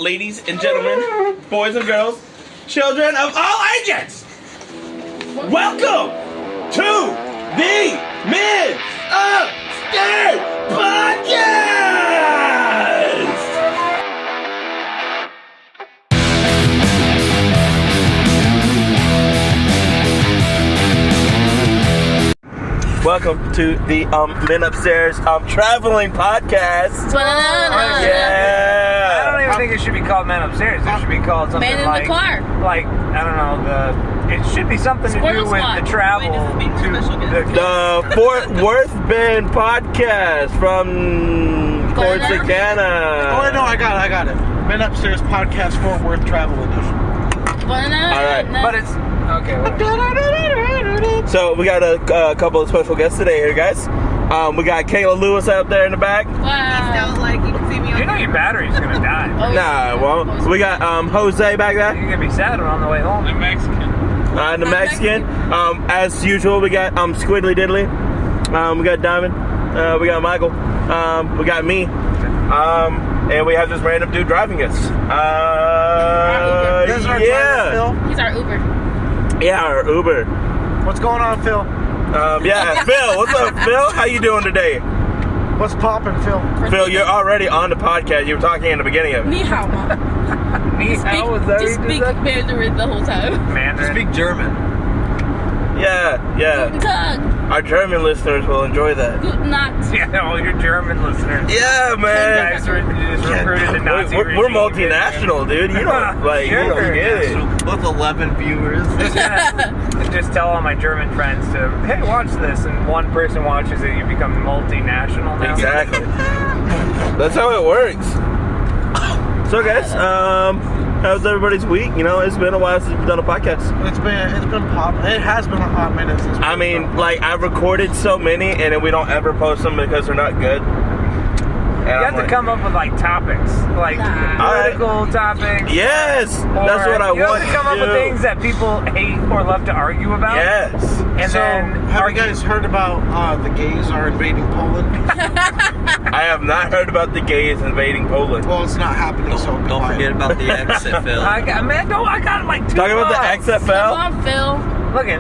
ladies and gentlemen, boys and girls, children of all ages, welcome to the Men Upstairs Podcast! Welcome to the Men Upstairs traveling podcast. Yeah. I don't even think it should be called Men Upstairs. It should be called something Man in like, the car. like, I don't know, it should be something to do with the travel The Fort Worth Bend podcast from Corsicana. Oh, no, I got it. Men Upstairs Podcast Fort Worth Travel Edition. Alright. But it's, okay, So we got a couple of special guests today here, guys. We got Kayla Lewis out there in the back. Wow. You can see me on you know your battery's gonna die. Nah, well, we got Jose back there. You're gonna be sad on the way home. The Mexican. As usual, we got Squiddly Diddly. We got Diamond. We got Michael. We got me. And we have this random dude driving us. This is our Yeah. driver, Phil. He's our Uber. Yeah, our Uber. What's going on, Phil? Yeah, Phil. What's up, Phil? How you doing today? What's poppin', Phil? Phil, you're already on the podcast. You were talking in the beginning of it. Ni hao, Mom. Just speak Mandarin the whole time. Mandarin. Speak German. Yeah. Guten Tag. Our German listeners will enjoy that. Guten Nacht. Yeah, all your German listeners. Yeah, man. Guys are just recruited to Nazi We're regime. multinational, dude. You don't you don't get it. With 11 viewers. Just tell all my German friends to, hey, watch this, and one person watches it, you become multinational now. Exactly. That's how it works. So, guys, how's everybody's week? You know, it's been a while since we've done a podcast. It's been pop. It has been a hot minute since. I mean, like, I've recorded so many, and then we don't ever post them because they're not good. You have to come up with like topics, like political topics. Yes, that's what I you want. You have to come up with things that people hate or love to argue about. Yes. And so, then have you guys heard about the gays are invading Poland? I have not heard about the gays invading Poland. Well, it's not happening. So Don't forget about the exit, Phil. I got like 2 Talking about the months. XFL. Come on, Phil.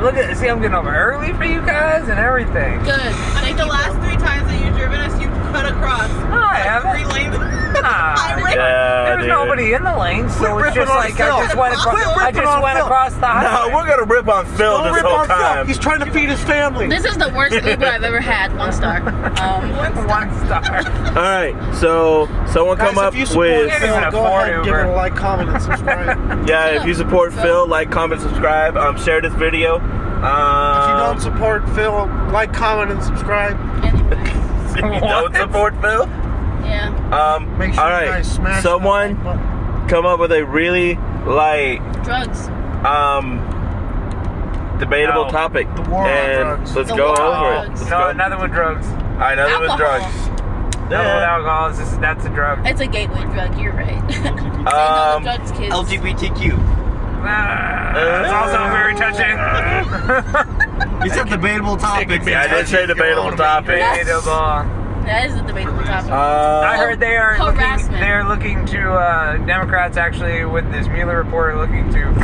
Look at, see, I'm getting over early for you guys and everything. Good. I think the last 3 times that you've driven us, you've cut across. No, I haven't. 3 lanes. Yeah, There's dude. nobody in the lane, so Quit it's just ripping on like Phil. I just went across the highway. No, we're gonna rip on Phil Don't this rip whole on Phil. time. He's trying to feed his family. This is the worst Uber I've ever had. 1 star. 1 star. All right, so someone Guys, come up if you support with Can't Phil, even go afford ahead and give Uber. it a like, comment, and subscribe. yeah. If you support Phil, like, comment, subscribe. Share this video. If you don't support Phil, like, comment, and subscribe. Anyway. If you don't support Phil, Yeah. Make sure all you right. guys smash Someone that like button. come up with a really Drugs. debatable No. topic, The war on and drugs. let's The go war on over it. drugs. Let's No, go. nothing with drugs. All right, nothing with Alcohol. drugs. Nothing with alcohol. That's a drug. It's a gateway drug. You're right. Drugs, kids. LGBTQ. That's also very touching. You said debatable topics. Yeah, I did say debatable topic. Debatable. That is a debatable topic. I heard they are Harassment. looking to Democrats actually with this Mueller report are looking to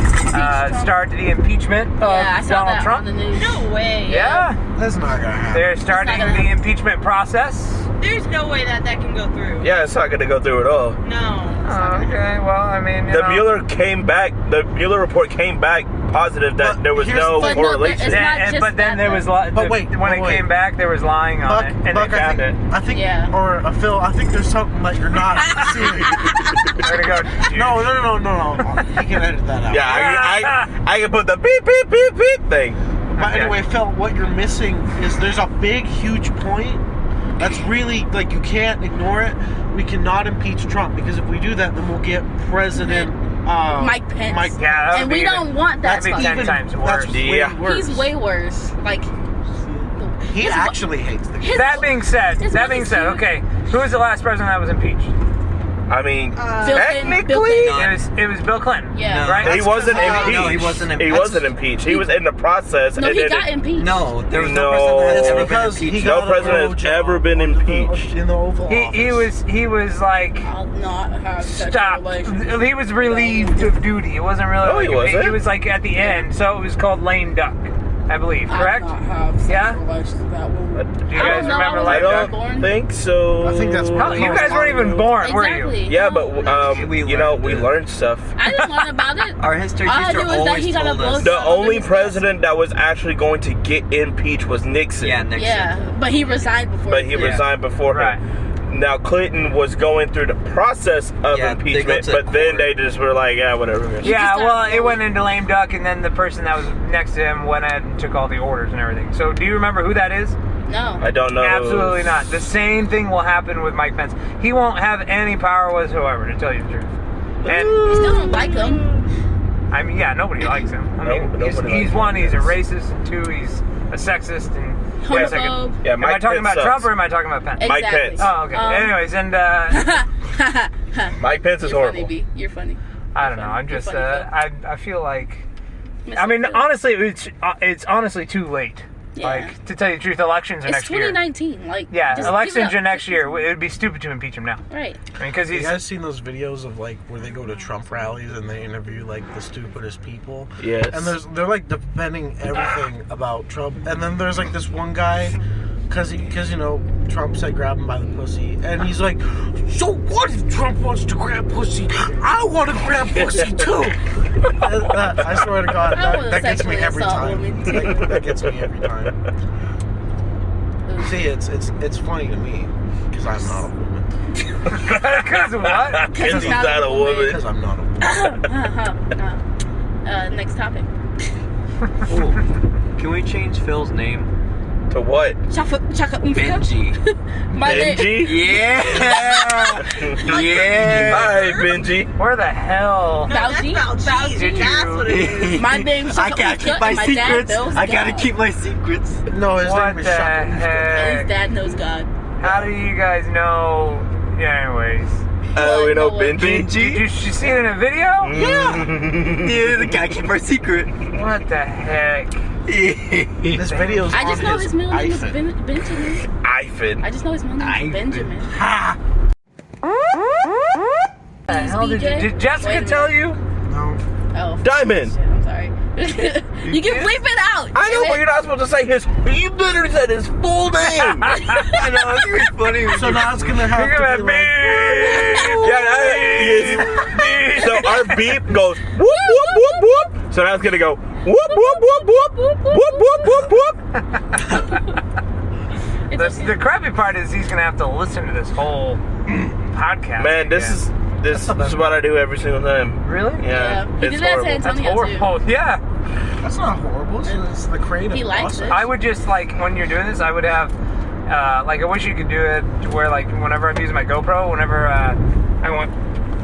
start the impeachment of Yeah, I saw Donald that Trump. on the news. No way. Yeah, That's not gonna happen. they're starting gonna the happen. impeachment process. There's no way that can go through. Yeah, it's not gonna go through at all. No. Okay, well, I mean, The Mueller report came back positive that But there was here's no the thing. correlation. It's not just but then that, there though. was But wait, when but it wait. came back, there was lying on Buck, it, and Buck, they found it. I think, Yeah. or Phil, I think there's something that you're not seeing. We're gonna go. No. He can edit that out. Yeah, I can put the beep beep beep beep thing. But Okay. anyway, Phil, what you're missing is there's a big, huge point that's really, like, you can't ignore it. We cannot impeach Trump, because if we do that, then we'll get President Mike Pence. Yeah, that would And be we don't want that. that'd be 10 stuff. times worse. That's way Yeah. worse. He's way worse. Like, He actually hates the his- That being said, His okay, who was the last president that was impeached? I mean, Bill technically, Clinton. It was Bill Clinton. Yeah. Right? he wasn't No, impeached. no, he wasn't He impeached. wasn't impeached. He was in the process. No, and he then got impeached. No, there was No. no president that has ever been Because he impeached. No got president a has blowjob ever been on the- impeached. in the Oval Office. He was like I'll not have sexual stopped. relations. He was relieved of duty. It wasn't really. No, he like wasn't. He was like at the end, so it was called lame duck, I believe. Correct? I'll not have sexual Yeah? relations with that woman. Do you I guys don't know, remember I was I lame like, duck? don't born? think so. I think that's No, you guys weren't even born, were you? Exactly. Yeah, No. but We you know, learned we it. learned stuff. I didn't learn about it. Our history All I teacher knew was that always he got a told us. blowjob. The only president that was actually going to get impeached was Nixon. Yeah, Nixon. Yeah, but he resigned before. But he did. resigned before Right. him. Now Clinton was going through the process of Yeah, they go impeachment, to but then court. they just were like, yeah, whatever. Yeah, just well, started it went into lame duck, and then the person that was next to him went ahead and took all the orders and everything. So, do you remember who that is? No. I don't know. Absolutely not. The same thing will happen with Mike Pence. He won't have any power whatsoever, to tell you the truth. And Still don't like him. I mean, yeah, nobody likes him. I mean, Nobody he's likes one, him, he's a yes. racist, and two, he's a sexist, and wait a second. Homophobe. Yeah, Am I Mike talking Pence about sucks. Trump or am I talking about Pence? Mike Exactly. Pence. Oh, okay. Anyways, and Mike Pence is You're horrible. funny, B. You're funny. I don't know. I'm You're just funny, Phil. I feel like Miss I mean Phil. honestly it's honestly too late. Yeah. Like to tell you the truth, elections are It's next year. 2019. Like, Yeah, just elections give it are up. next year. It would be stupid to impeach him now. Right. I mean, because You he's guys seen those videos of like where they go to Trump rallies and they interview like the stupidest people? Yes. And they're like defending everything about Trump. And then there's like this one guy, because you know Trump said grab him by the pussy, and he's like, so what if Trump wants to grab pussy? I want to grab pussy too. I swear to God, I wanna that gets me sexually every assault time. women. Like, that gets me every time. See, it's funny to me because I'm not a woman. because of what? Because he's not a woman. Because I'm not a woman. Next topic. Ooh. Can we change Phil's name? To what? Benji. My name. Benji? Yeah. Yeah. Hi, Benji. Where the hell? No, that's Fauci? Fauci. Did That's you- what it is. My name's I gotta keep my secrets. I gotta keep my secrets. No, his What name the is Shaka. And his heck? dad knows God. How do you guys know? Yeah, anyways. We know No, Benji. Did you see it in a video? Yeah, we gotta keep our secret. What the heck? This video's I on just know his middle name is iPhone. Benjamin. Ivan. I just know his middle name is Benjamin. Ha! The hell did Jessica Wait a tell minute. you? No. Oh. Diamond. Shit, I'm sorry. You can bleep it out. I know, but you're not supposed to say his. You literally said his full name. I know, it's really funny. So now it's gonna have You're to gonna be like, Yeah, so our beep goes whoop whoop whoop whoop. So now it's gonna go whoop whoop whoop whoop whoop whoop whoop whoop. It's okay. The crappy part is he's gonna have to listen to this whole podcast. Man, this is what I do every single time. really Yeah, He it's did that to horrible. That's Antonio too. horrible. Yeah, That's not horrible. It's the creative He likes process. it. I would just like when you're doing this, I would have like I wish you could do it to where like whenever I'm using my GoPro, whenever I want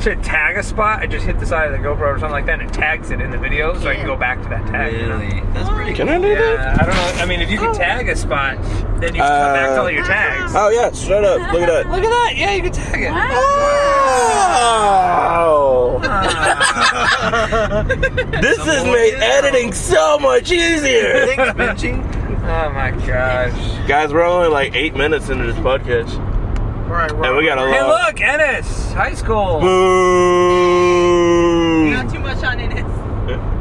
to tag a spot, I just hit the side of the GoPro or something like that, and it tags it in the video, so I can go back to that tag. you know? Really? That's pretty Can cool. I do that? Yeah, I don't know. I mean, if you can tag a spot, then you can come back to all your tags. Oh yeah, shut up. Look at that. Look at that! Yeah, you can tag it. Oh. This has made editing so much easier. Thanks, Benji. Oh my gosh! Guys, we're only like 8 minutes into this podcast. Right, And we got a Hey, lot. look, Ennis, high school. Boo! Not too much on it.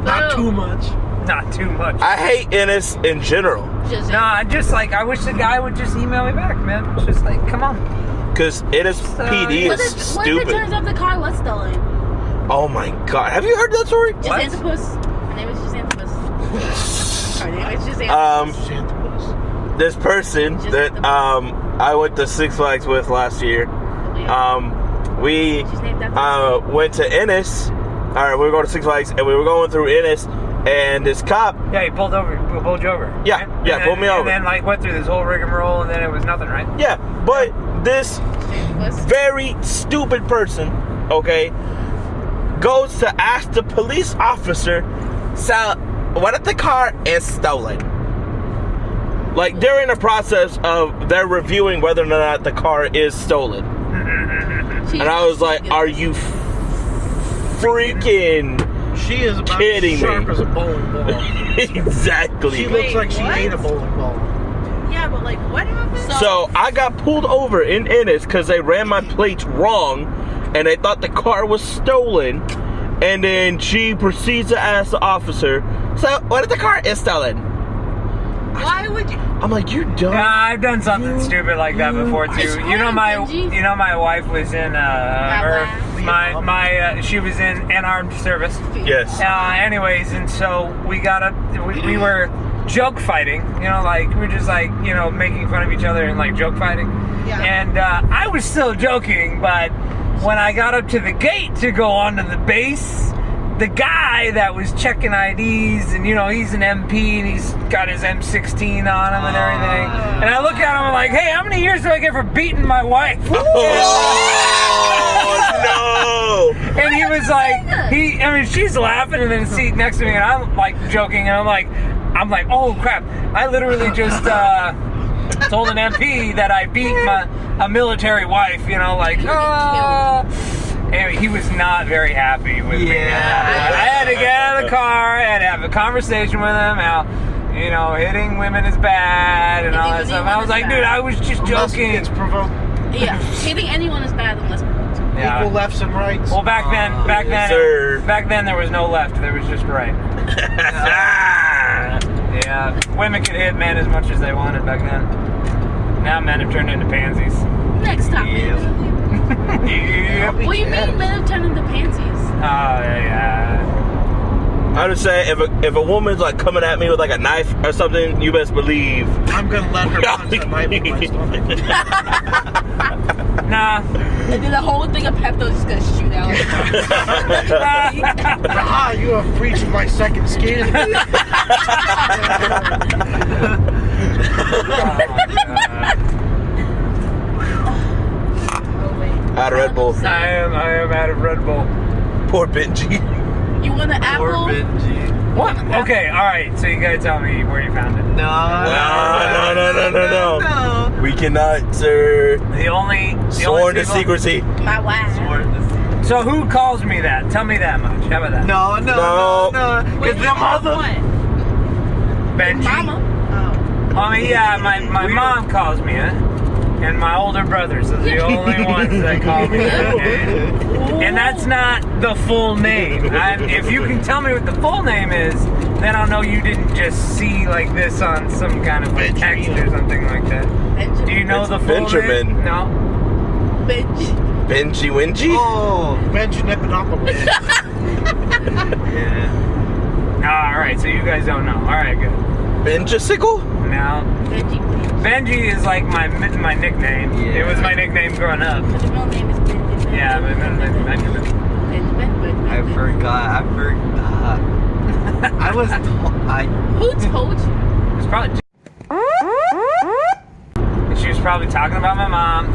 Not too much. Not too much. I hate Ennis in general. Just, Nah, just like I wish the guy would just email me back, man. It's just like, come on. Because Ennis PD What is if it stupid. turns out the car was stolen? Oh my god. Have you heard that story? What? Chrysanthropus. Her name is Chrysanthropus. Her name is Chrysanthropus. Shantabus. This person that I went to Six Flags with last year, we She's named after went to Ennis. Alright, we were going to Six Flags and we were going through Ennis, and this cop, Yeah, he pulled you over. Yeah, right? yeah, And pulled me then- over. And then like went through this whole rigmarole, and then it was nothing, right? yeah, but this Chrysanthropus. very stupid person, okay, goes to ask the police officer, so what if the car is stolen? Like, they're in the process of they're reviewing whether or not the car is stolen. She's and I was like, good. "Are you freaking She is about kidding as sharp me?" as a bowling ball. Exactly. She looks like she what? ate a bowling ball. Yeah, but like, what happened? So I got pulled over in Ennis because they ran my plates wrong, and they thought the car was stolen. And then she proceeds to ask the officer, "So what if the car is stolen?" Why would you? I'm like, "You dumb." I've done something stupid like that before too. You know my wife was in she was in an armed service. Yes. Anyways, and so we got up. We were joke fighting. You know, like we were just like making fun of each other and like joke fighting. Yeah. And I was still joking, but when I got up to the gate to go onto the base, the guy that was checking IDs, and he's an MP and he's got his M16 on him and everything. And I look at him and I'm like, "Hey, how many years do I get for beating my wife?" Oh no! And he was like, she's laughing in the seat next to me, and I'm like joking, and I'm like, "Oh crap! I literally just told an MP that I beat a military wife." Anyway, he was not very happy with me. I had to get out of the car, I had to have a conversation with him, how, hitting women is bad and all that stuff. I was like, dude, I was just joking. It's provoked. Yeah, hitting anyone is bad unless provoked. Yeah. Equal lefts and rights. Well, back then, sir. back then there was no left, there was just right. Yeah, women could hit men as much as they wanted back then. Now men have turned into pansies. Next topic. Yep. What do you mean men have turned into pansies? Oh yeah. I would say if a woman's like coming at me with like a knife or something, you best believe. I'm gonna let her punch that knife in my stomach. Nah. And then the whole thing of Pepto's just gonna shoot out. You have breached my second skin. Out of Red Bull. I am out of Red Bull. Poor Benji. You want an apple? Poor Benji. What? Okay, alright, so you gotta tell me where you found it. No. No. We cannot, sir. The only Sworn to people- secrecy. My wife. So who calls me that? Tell me that much. How about that? No. Wait, Because them other. what? Benji. Mama. Oh. I mean, yeah, my mom calls me it. And my older brothers are the only ones that call me that name. And that's not the full name. If you can tell me what the full name is, then I'll know you didn't just see like this on some kind of like text or something like that. Benjamin. Do you know the full Benjamin. name? No. Benji. Benji Winji? Oh. Benji Nipanopoulos. Yeah. All right, so you guys don't know. All right, good. Benjisicle? Now, Benji. Benji is like my nickname. Yeah. It was my nickname growing up. But the real name is Benjamin. Yeah, Benjamin. Benjamin. I forgot. I was told. Who told you? It's probably. And she was probably talking about my mom.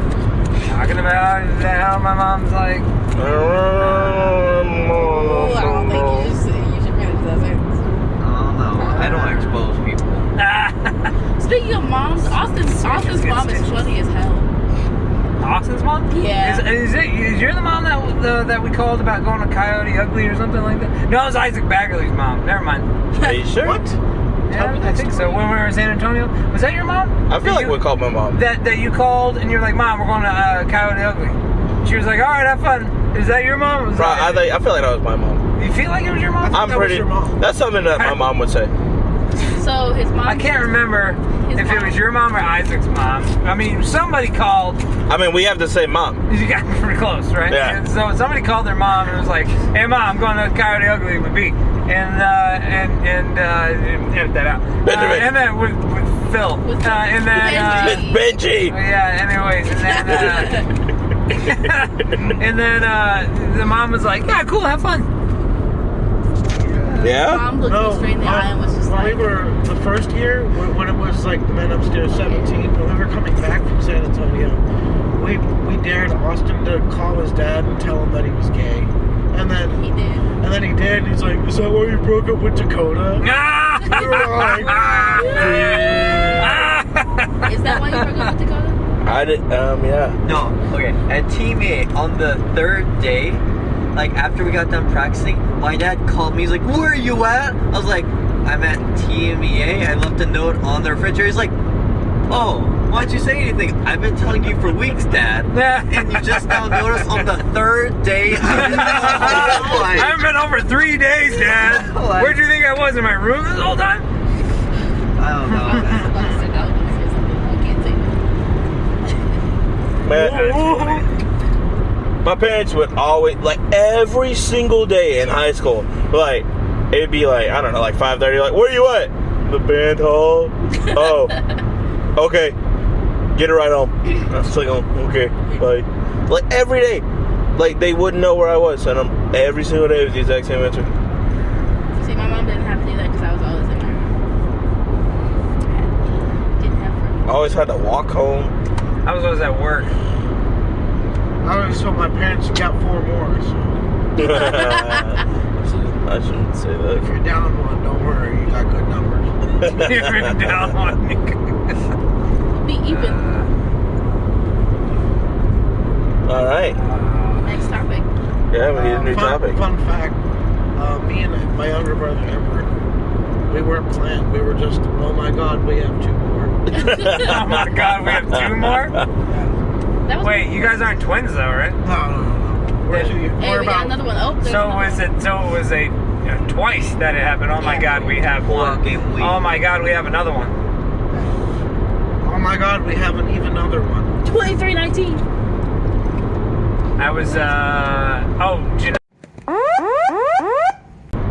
Talking about how my mom's like. Oh, I don't think you should finish that sentence. Oh no. I don't expose people. Speaking of moms, Austin's mom is funny as hell. Austin's mom? Yeah. Is you're the mom that we called about going to Coyote Ugly or something like that? No, it was Isaac Baggerly's mom. Never mind. Are you sure? What? Yeah, I think so. When we were in San Antonio, was that your mom? I feel like we called my mom. That you called and you're like, "Mom, we're going to Coyote Ugly." She was like, "All right, have fun." Is that your mom? Was I feel like that was my mom. you feel like it was your mom? I'm that was pretty. your mom. That's something that my mom would say. So his mom. I can't remember if it was your mom or Isaac's mom. I mean, somebody called. I mean, we have the same mom. You got pretty close, right? Yeah. And so somebody called their mom and was like, "Hey, Mom, I'm going to Coyote Ugly with B," and edit that out. Benjamin. And then with Phil. And then. It's Benji. Yeah. Anyways, and then the mom was like, "Yeah, cool, have fun." Yeah? Mom looked me straight in the eye and was just when like, we were the first year, when it was like the men upstairs 17, when we were coming back from San Antonio, we dared Austin to call his dad and tell him that he was gay, and then he did. he did, and he's like, "Is that why you broke up with Dakota?" We were like, Is that why you broke up with Dakota? I I did. Yeah. No, okay. At Team A, on the third day, like after we got done practicing, my dad called me. He's like, "Where are you at?" I was like, "I'm at Team A. I left a note on the refrigerator." He's like, "Oh, why don't you say anything? I've been telling you for weeks, Dad. And you just now noticed on the third day." I haven't been home for 3 days, Dad. Where'd you think I was, in my room this whole time? I don't know. Man, my parents would always, like, every single day in high school, like, it'd be like, I don't know, like 5:30, like, where you at? The band hall. Oh, okay. Get it right home. I was like, oh, okay, bye. Like, every day. Like, they wouldn't know where I was, and every single day was the exact same answer. See, my mom didn't have to do that because I was always in my room. Didn't have her. I always had to walk home. I was always at work. I always told my parents you got 4 more. So I shouldn't say that. if you're down one, don't worry. You got good numbers. You're down on me. Be even. All right. Next topic. Yeah, we need a new topic. Fun fact: me and my younger brother Edward, we weren't planned. We were just, oh my god, we have 2 more. Oh my god, we have 2 more? That was Wait, you guys aren't twins though, right? No. We're Hey, 2 years. Hey, We're we got about. another one. Oh, there's So another was it twice that it happened? Oh my god, we have one. Game week. Oh my god, we have another one. Oh my god, we have an even other one. 2319. I was Edit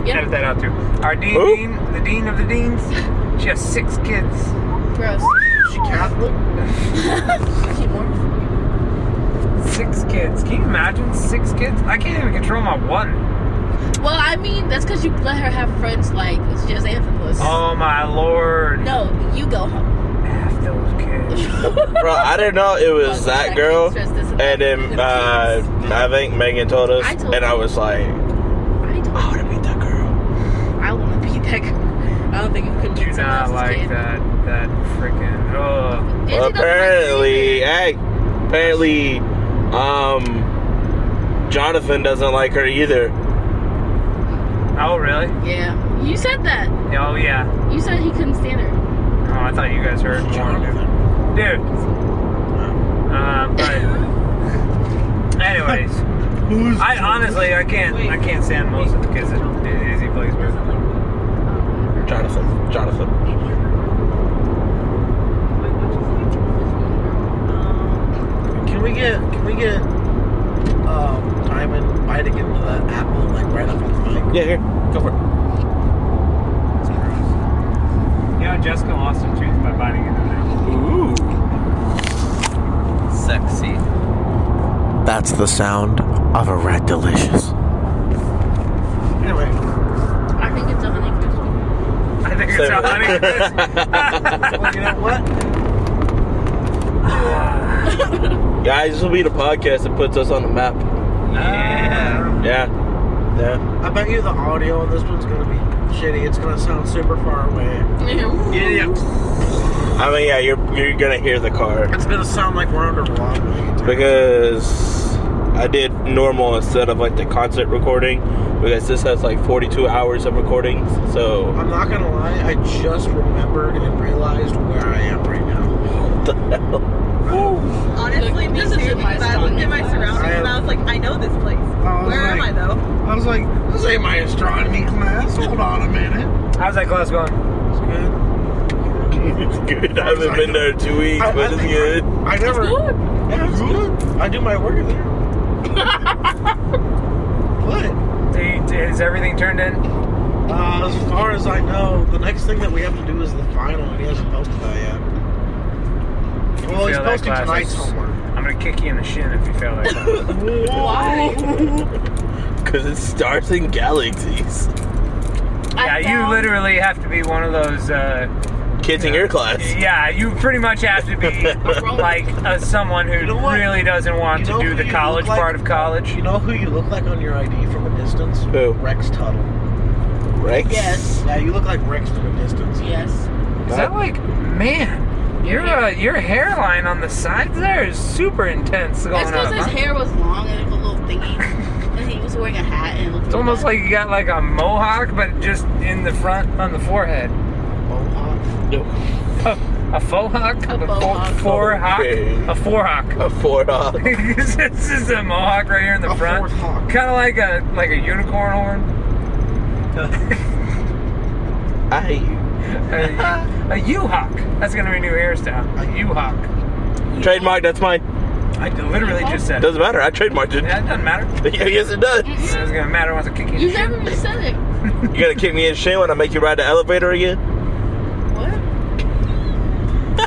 Yeah. that out too. Our Who? the dean of the deans, she has 6 kids. Gross. Is she Catholic? She more. 6 kids. Can you imagine 6 kids? I can't even control my one. Well, I mean, that's because you let her have friends like Josanthippus. Oh my lord. No, you go home. F those kids. Bro, I didn't know it was that girl. And then I think Megan told us, I told and I you. was like, I I want to beat that girl. want to be that girl. I don't think you could Do beat someone not else's like kid. that freaking. Oh. Izzy doesn't Apparently, Jonathan doesn't like her either. Oh really? Yeah. You said that. Oh yeah. You said he couldn't stand her. Oh, I thought you guys heard more. Jonathan. Dude. But anyways, I honestly I can't stand most of the kids that Izzy plays with. Jonathan. Can we get Diamond biting into that apple like right up on the mic? Yeah, here, go for it. Yeah, Jessica lost some tooth by biting into there. Ooh. Sexy. That's the sound of a red delicious. Anyway, I think it's a Honeycrisp. I think it's a honey. well, you know what? Guys, this will be the podcast that puts us on the map. Yeah. I bet you the audio on this one's gonna be shitty. It's gonna sound super far away. Yeah. I mean, yeah, you're gonna hear the car It's gonna sound like we're underwater. because I did normal instead of like the concert recording because this has like 42 hours of recordings. So I'm not gonna lie, I just remembered and realized where I am right now. what the hell? Honestly, me This is too, in my because I looked at my surroundings. surroundings and I was like, I know this place. Where am I though? I was like, this ain't my astronomy class. Hold on a minute. How's that class going? It's good. It's good. I haven't been there in 2 weeks, but it's good. I never. Good. Yeah, it's good. I do my work there. What? Is everything turned in? As far as I know, the next thing that we have to do is the final, and he hasn't posted that yet. Well, he's Fail that posting class. tonight's homework. I'm gonna kick you in the shin if you fail that class. Why? Because it starts in galaxies. Yeah, you literally have to be one of those. Kids in your class. Yeah, you pretty much have to be like someone who You know what? really doesn't want You to know do who the you college look like? part of college. You know who you look like on your ID from a distance? Who? Rex Tuttle. Rex? Yes. Yeah, you look like Rex from a distance. Yes. Is that like, man? Your hairline on the sides there is super intense going That's because up. his hair was long and it was a little thingy. And he was wearing a hat and it looked It's almost like you got like a mohawk, but just in the front on the forehead. A faux hawk? A faux hawk. Four hawk? Okay. A four hawk. A four hawk. It's just a mohawk right here in the A front. fourth hawk. Kind of like a unicorn horn. I hate you. A U-hawk. That's gonna be a new hairstyle. A U-hawk. Trademark, that's mine. I literally just said it. Doesn't matter. I trademarked it. Yeah, it doesn't matter. Yes, it does. It's gonna matter once I kick you in You the shin. never even said it. You gonna kick me in the shin when I make you ride the elevator again? What?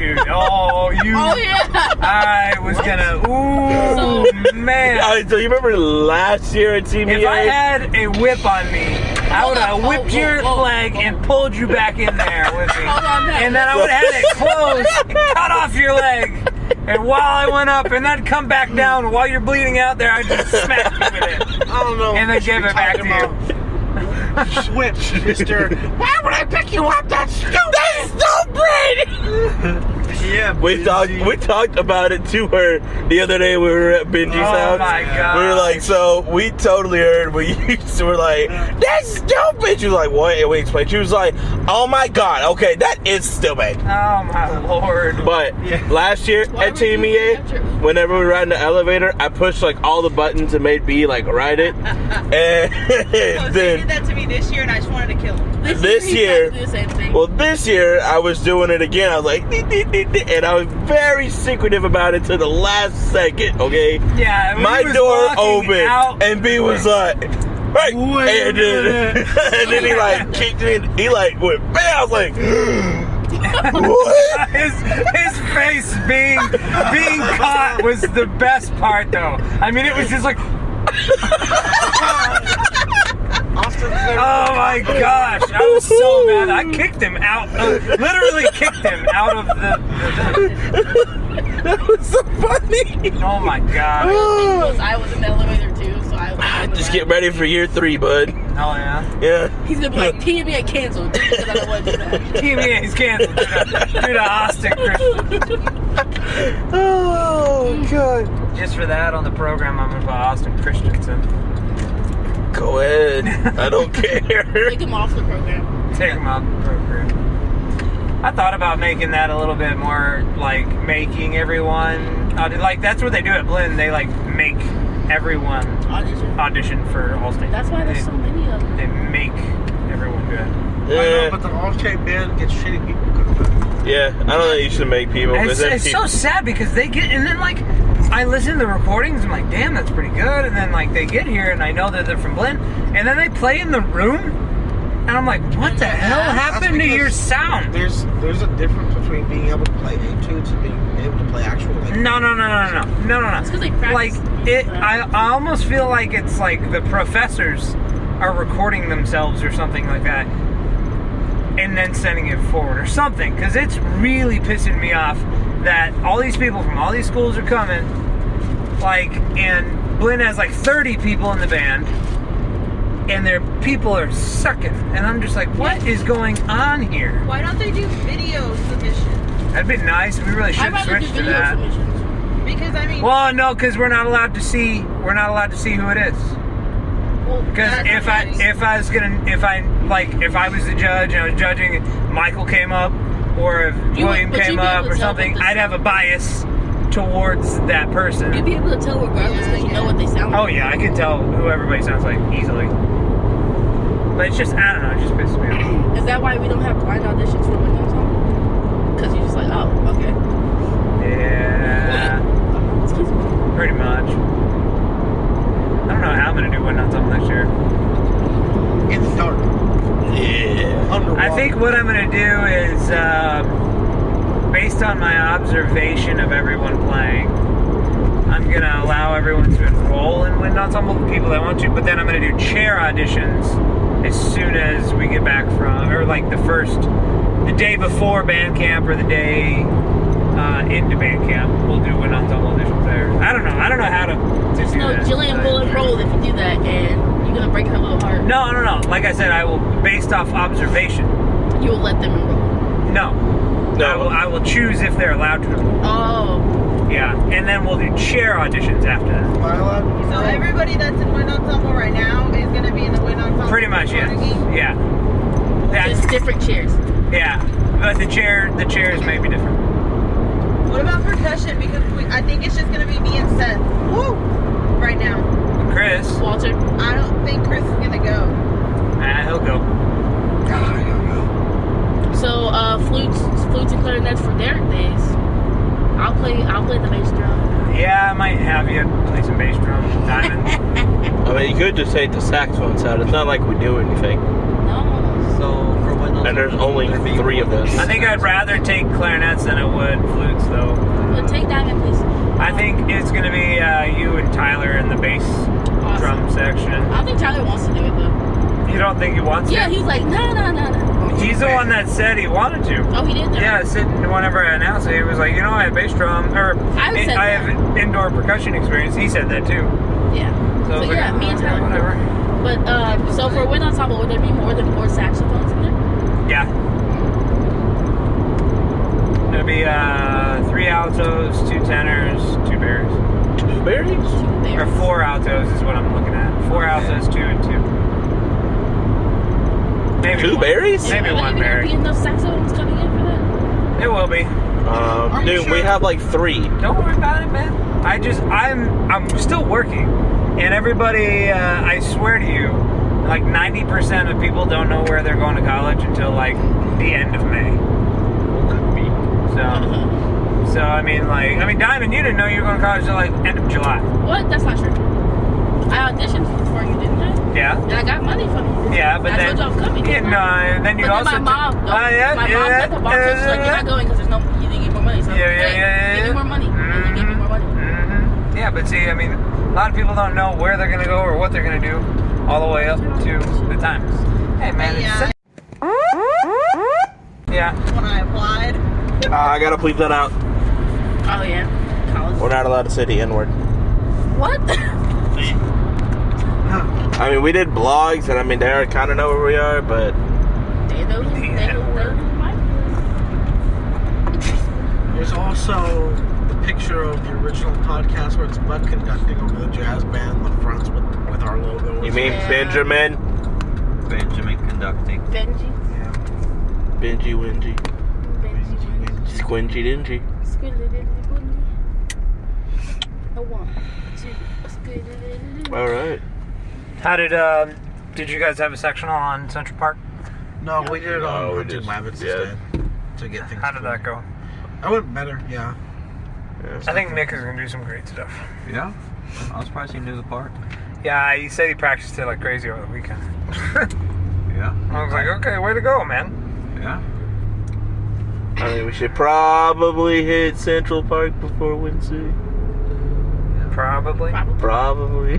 Dude, oh, you. Oh, yeah. I was gonna. Ooh, man. Alright, so you remember last year at TBA? If I had a whip on me, I would have whipped your leg and pulled you back in there with me. Hold on, And then I would have had it closed and cut off your leg. And while I went up and then come back down while you're bleeding out there, I'd just smack you with it. I don't know. And then give it back to you. Switch, Mister. Why would I pick you up? That's stupid. Yeah, We talked about it to her the other day. We were at Benji's house. Oh my god. We were like, so we totally heard. We were like, that's stupid. She was like, what? And we explained. She was like, oh my god, okay, that is stupid. Oh my lord. But last year Why at would you do TMEA, that? whenever we were riding the elevator, I pushed like all the buttons and made B like ride it. And So he then, did that to me this year, and I just wanted to kill him. This he year- tried to do the same thing. well, this year I was doing it again. I was like, "Dee, dee, dee, dee," and I was very secretive about it to the last second. Okay, Yeah, when my he was door walking opened out- and B was like, right, Wait and then, and then he like kicked me. He like went bam. I was like, what? His face being caught was the best part, though. I mean, it was just like, oh my gosh, I was so mad. I kicked him out. Literally kicked him out of the That was so funny. oh my god. Because I was in the elevator too, so I was Just get ready for year 3, bud. Oh yeah. Yeah. He's gonna be like, TME canceled because I don't want to do that. TMA is canceled due to Austin Christian. Oh god. Just for that on the program, I'm gonna put Austin Christensen. Go ahead. I don't care. Take him off the program. Take him out the program. I thought about making that a little bit more like making everyone like that's what they do at Blinn. They like make everyone audition for Allstate. That's why there's so many of them. They make everyone do it. I know, Yeah. but the All-State band gets shitty people good. Yeah, I don't think you should make people. And Because it's so sad because they get and then like I listen to the recordings. I'm like, damn, that's pretty good. And then like they get here and I know that they're from Blinn, and then they play in the room, and I'm like, what the hell happened to your sound? There's a difference between being able to play etudes and being able to play actual. Like, No. It's because they Like practice. it, I almost feel like it's like the professors are recording themselves or something like that, and then sending it forward or something. Because it's really pissing me off that all these people from all these schools are coming, like, and Blinn has like 30 people in the band, and their people are sucking, and I'm just like, what is going on here? Why don't they do video submission? That'd be nice. We really I'd should rather do switch to video that. submissions. Because I mean, Well, no, because we're not allowed to see. We're not allowed to see who it is. Well, Because if I was the judge and I was judging, and Michael came up, or if You would- William but came you'd be up able or to tell something, what the I'd have a sound- bias towards that person. you'd be able to tell regardless because you know what they sound like. Oh yeah, I can tell who everybody sounds like easily. But it's just, I don't know, it just pisses me off. Is that why we don't have blind auditions for Windows Home? Because you're just like, oh, okay. Yeah, Excuse me. pretty much. I don't know how I'm gonna do Windows Home next year. in the dark. Yeah. Underwater. I think what I'm gonna do is, based on my observation of everyone playing, I'm gonna allow everyone to enroll in Wind Ensemble, the people that want to, but then I'm gonna do chair auditions as soon as we get back from, or like the day before band camp or the day into band camp. We'll do Wind Ensemble auditions there. I don't know how to Just do know that. Jillian will enroll if you do that, and you're gonna break her little heart. No. Like I said, I will, based off observation. You will let them enroll. No. No. I will choose if they're allowed to. Oh. Yeah, and then we'll do chair auditions after that. Am I allowed? So everybody that's in Wind Ensemble right now is going to be in the Wind Ensemble. Pretty much, yes. Yeah. That's Just different chairs. yeah. But the chairs may be different. What about percussion? Because I think it's just going to be me and Seth. Woo! Right now. Chris, Walter. I don't think Chris is going to go. he'll go. So flutes and clarinets for Derek days. I'll play the bass drum. Yeah, I might have you play some bass drum, Diamond. I mean, you could just take the saxophone out. It's not like we do anything. No. So for when And there's only 3 of us. I think I'd rather take clarinets than I would flutes, though. But take Diamond, please. I think it's gonna be you and Tyler in the bass drum section. I don't think Tyler wants to do it though. You don't think he wants Yeah, to? he's like, no. He's the one that said he wanted to. Oh, he did? Yeah, whenever I announced it, he was like, I have bass drum, or I said I that. have indoor percussion experience. He said that too. Yeah. So, I was like, yeah, me and Tyler. whatever. But, so for Wind Ensemble, would there be more than 4 saxophones in there? Yeah. It'll be 3 altos, 2 tenors, 2 baries. 2 berries? Or 4 altos is what I'm looking at. 4 altos, 2 and 2. Maybe 2 one. berries? Maybe Will one there berry. be enough saxophones coming in for that? It will be. Dude, we have like 3. Don't worry about it, man. I'm still working, and everybody, I swear to you, like 90% of people don't know where they're going to college until like the end of May. So I mean, Diamond, you didn't know you were going to college until like end of July. What? That's not true. I auditioned for you, didn't I? Yeah. And I got money from you. Yeah, but I then told you I was coming. yeah, didn't I? no, and then you But also then my mom, my mom said the boss, she's like, you're not going because there's no, you didn't give more money. So Yeah, hey, give me more money. And you gave me more money. Mm-hmm. Yeah, but see, I mean, a lot of people don't know where they're gonna go or what they're gonna do, all the way up to the times. Hey, man. Yeah. Yeah. When I applied. I gotta bleep that out. Oh, yeah. College. We're not allowed to say the N-word. What? I mean, we did blogs, and I mean, they already kind of know where we are, but They know There's also the picture of the original podcast where it's Bud conducting over the jazz band, the fronts with our logo. you mean Yeah. Benjamin? Benjamin conducting. Benji. Benji Wingy. Benji. Squingy Dingy. A 1, 2, Alright. How did you guys have a sectional on Central Park? No, we did it No, on we Hunting just- Rabbits yeah. instead to get things. How did that go? I went better, yeah. I think Nick is gonna do some great stuff. Yeah. I was surprised he knew the part. Yeah, he said he practiced it like crazy over the weekend. Yeah. I was like, okay, way to go, man. Yeah. I mean, we should probably hit Central Park before Wednesday. Probably. Probably.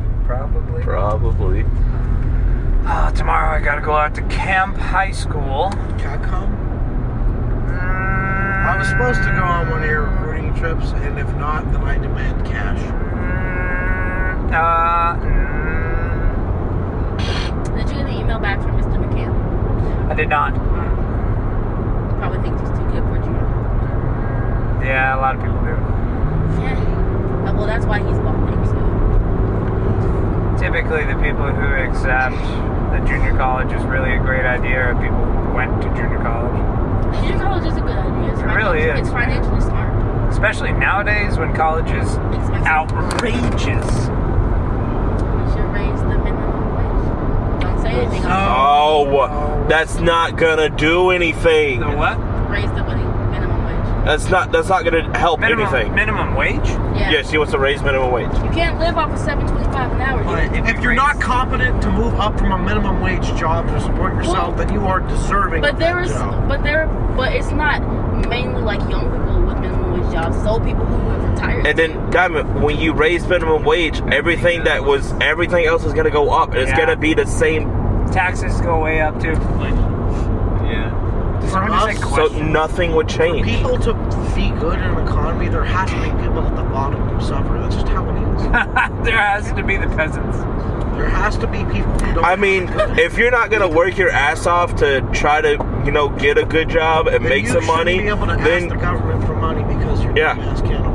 Tomorrow I gotta go out to Camp High School. Catcom? I was supposed to go on one of your recruiting trips, and if not, then I demand cash. Did you get an email back from Mr. McCann? I did not. Probably thinks he's too good for you. Yeah, a lot of people do. Yeah. Well, that's why he's balding, so. Typically, the people who accept that junior college is really a great idea are people who went to junior college. Junior college is a good idea. It really is. It's financially smart. Especially nowadays when college is Expensive. outrageous. We should raise the minimum wage. Don't say anything. Oh, that's not gonna do anything. The what? Raise the minimum wage. That's not gonna help anything. Minimum wage? Yeah. Yes, he wants to raise minimum wage. You can't live off of $7.25 an hour. But If you're not competent to move up from a minimum wage job to support yourself, then you are deserving of that job. But it's not mainly like young people with minimum wage jobs. It's old people who have retired. And then, Diamond, when you raise minimum wage, everything else is gonna go up. It's Yeah. gonna be the same. Taxes go way up too. Yeah. Did For someone just say us, So question? nothing would change. People to be good in an economy, there has to be people at the bottom who suffer. That's just how it is. There has to be the peasants. There has to be people who don't. I mean, if you're not gonna work your ass off to try to get a good job and Then make you some shouldn't money, be able to ask then the government for money because your Yeah. ass can't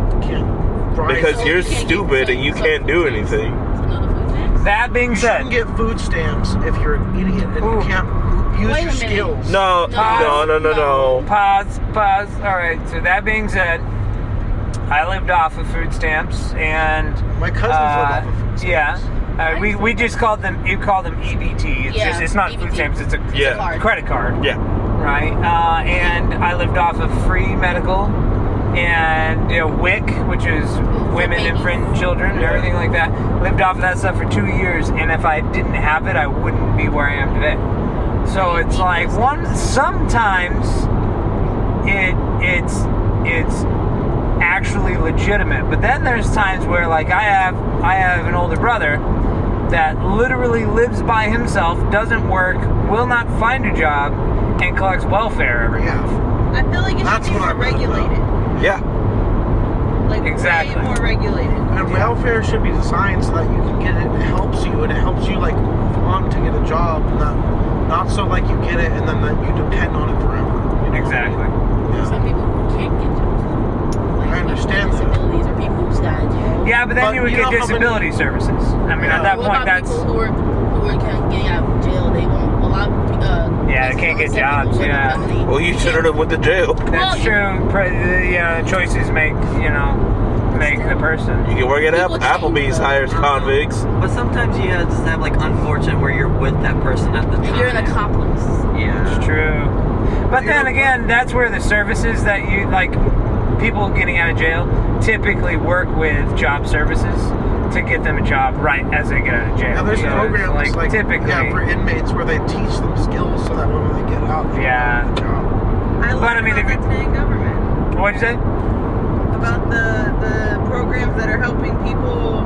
rise. because So you're you can't stupid get and you some can't do food stamps. anything. Another food stamps? That being You said, shouldn't get food stamps if you're an idiot and Ooh. you can't use Wait a your minute. skills. No. pause. All right. So that being said, I lived off of food stamps, and My cousins live off of food yeah. stamps. We just called them. You call them EBT. It's not food EBT. stamps. It's a Yeah. Card. credit card. Yeah. Right. And I lived off of free medical and WIC, which is women and infant children and everything like that. Lived off of that stuff for 2 years, and if I didn't have it, I wouldn't be where I am today. So it's like sometimes it's actually legitimate, but then there's times where like I have an older brother that literally lives by himself, doesn't work, will not find a job, and collects welfare every month. Yeah. I feel like it That's should be what more I'm talking about. regulated. Yeah. Like Exactly. way more regulated. And welfare should be designed so that you can get it. It helps you, and it helps you like move on to get a job, not so like you get it and then that you depend on it forever. You know? Exactly. Yeah. Some people who can't get jobs. Like, I understand that. disabilities or people who got jail. Yeah, but then But you would you get know how many- disability services. I mean, Yeah. at that What point, about that's people who are getting out of jail? They won't. A lot of Yeah, they can't get some jobs, people yeah. definitely Well, you should can't. have went to jail. that's Well, true. Choices make the person. You can work at People change, Applebee's, though. hires convicts. But sometimes you just have like unfortunate where you're with that person at the time. And you're an accomplice. Yeah. It's true. But then again, that's where the services that you like, people getting out of jail typically work with job services to get them a job right as they get out of jail. And there's So it's programs like typically, for inmates where they teach them skills so that when they get out, they Yeah. can get a job. I But, learned I mean, about if that you- today in government. What'd you say? About the programs that are helping people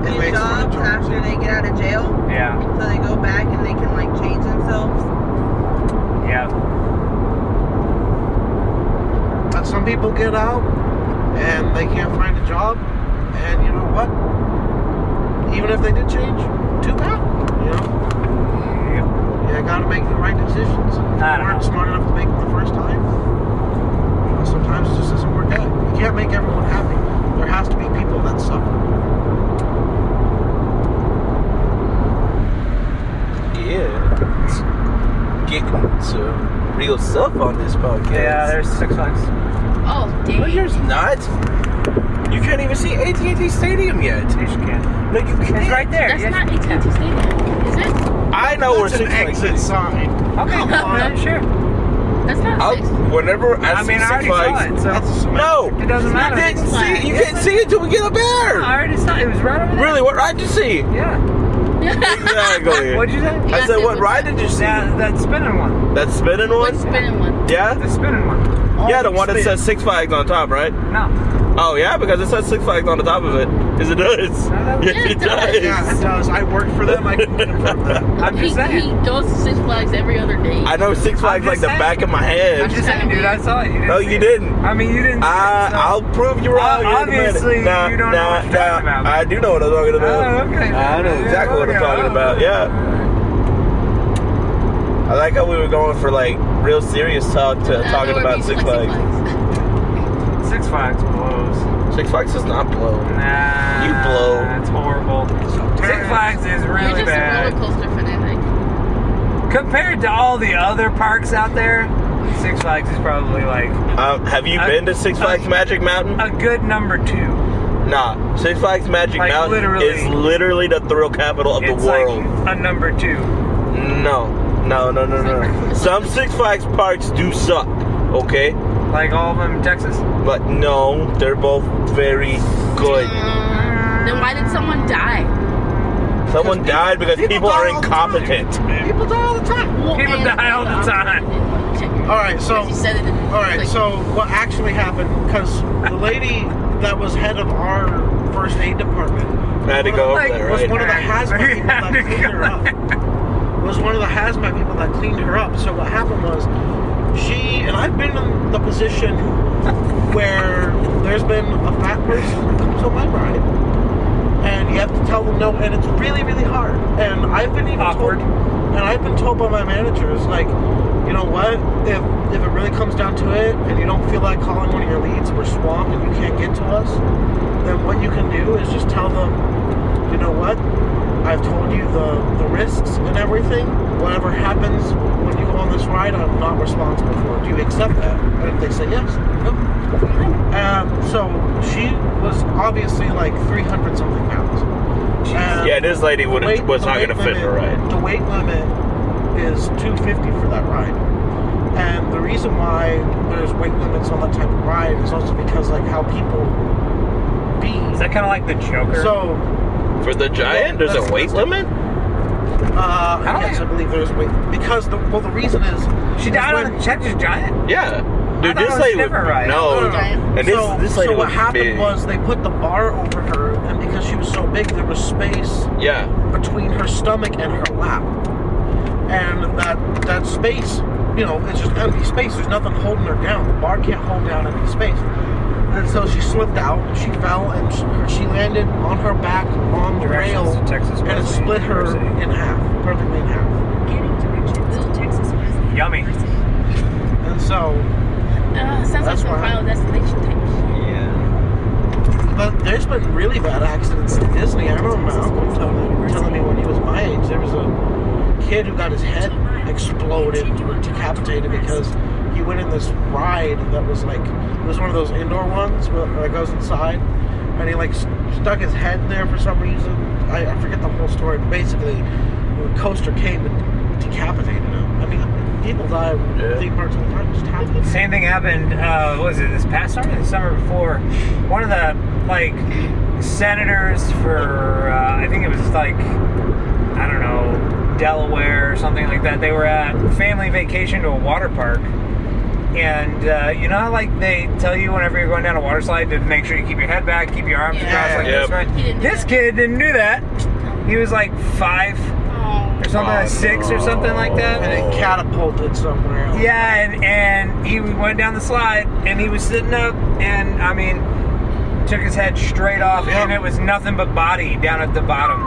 get Inmates find jobs jobs, after yeah. they get out of jail. Yeah. So they go back and they can like change themselves. Yeah. But some people get out and they can't find a job, and you know what? Even if they did change, too bad. You know, you gotta make the right decisions. If you I don't weren't know. smart enough to make them the first time, sometimes it just doesn't work out. You can't make everyone happy. There has to be people that suffer. Yeah. Getting some real stuff on this podcast. Yeah, there's Six Flags. Oh, No, damn. yours not. You can't even see AT&T Stadium yet. Yes, you can. No, you can't. It's right there. That's Yes. not AT&T Stadium. Is it? I know where That's an Six Flags exit is. sign. Okay, Come on. sure. That's not I'll, six. whenever I, I see mean, I Six already saw Flags, it, so That's a semester. no, it doesn't matter. you didn't see it. You Yes. can't see it until we get up there. I already saw it. It was right over there. Really, what ride did you see? Yeah. Exactly. What'd you say? I Yeah, said, it what was- ride did you see? That spinning one. That spinning one? What's spinning one? Yeah? The spinning one. Yeah, the one that Spin. says Six Flags on top, right? No. Oh, yeah, because it says Six Flags on the top of it. Because it does. doesn't. Yes, Yeah, it it does. does. Yeah, it does. I work for them. I can confirm that. I'm just He saying. goes to Six Flags every other day. I know Six Flags I'm like just the saying. back of my I'm head. just saying, dude. I saw it. You didn't No, see you it. didn't. I mean, you didn't. See it, so. I'll prove you wrong. here in a minute. Obviously, you don't know what you're talking about. I do know what I'm talking about. Oh, okay. I know exactly what I'm talking about. Yeah. I like how we were going for like real serious talk to I talking know about where Six people like Flags. Six Flags blows. Six Flags does not blow. Nah. You blow. That's horrible. Six Flags is You're really just a bad. roller coaster fanatic. Compared to all the other parks out there, Six Flags is probably like Have you been to Six Flags Magic Mountain? a good number 2. Nah. Six Flags Magic Like, Mountain literally. is literally the thrill capital of It's the world. like a number 2. No. Some Six Flags parks do suck, okay? Like all of them in Texas. But no, they're both very good. Then why did someone die? Someone died because people are die all the time. incompetent. People die all the time. Well, People and- die all the time. All right, so He said it in all right, so what actually happened? Because the lady that was head of our first aid department I had to go over Like, there, was right? one of the hazmat people that cleaned her up. Was one of the hazmat people that cleaned her up. So what happened was, she and I've been in the position where there's been a fat person that comes on my ride, and you have to tell them no, and it's really, really hard. And I've been even Awkward. told, and I've been told by my managers, like, you know what? If it really comes down to it, and you don't feel like calling one of your leads, we're swamped and you can't get to us, then what you can do is just tell them, you know what? I've told you the risks and everything. Whatever happens when you go on this ride, I'm not responsible for it. Do you accept that? And if they say yes, yep. So she was obviously like 300 something pounds. And Yeah, this lady was not going to fit in the ride. The weight limit is 250 for that ride. And the reason why there's weight limits on that type of ride is also because like how people be. Is that kind of like the Joker? So For the Giant, there's a weight limit? Yes, I believe there's weight because the reason is she died on the Texas Giant? Yeah. Dude, I thought this it was lady a different ride. No. Giant. And this lady so what was happened big. was they put the bar over her, and because she was so big, there was space Yeah. between her stomach and her lap, and that space, you know, it's just empty space. There's nothing holding her down. The bar can't hold down empty space. And so she slipped out, she fell, and she landed on her back on the rail, Directions to Texas and it Wesleyan split her University. in half, perfectly in half. Getting directions to Texas Wesleyan Yummy. University. And so, Sounds like That's some why- Final Destination type shit. Yeah. but there's been really bad accidents in Disney. I remember my uncle telling me when he was my age, there was a kid who got his head exploded, decapitated, because he went in this ride that was like, it was one of those indoor ones that goes inside, and he like stuck his head in there for some reason. I forget the whole story, but basically the coaster came and decapitated him. I mean, people die in theme parks all the time. It just happens. Same thing happened, what was it, this past summer or the summer before? One of the, like, senators for, I think it was like, I don't know, Delaware or something like that. They were at family vacation to a water park. And you know how, like, they tell you whenever you're going down a water slide to make sure you keep your head back, keep your arms across like Yep. this, right? He didn't do This that. kid didn't do that. He was like 5 or something, like 6 or something like that. And it catapulted somewhere else. Yeah, and he went down the slide, and he was sitting up, and I mean, took his head straight off, Yeah. and it was nothing but body down at the bottom.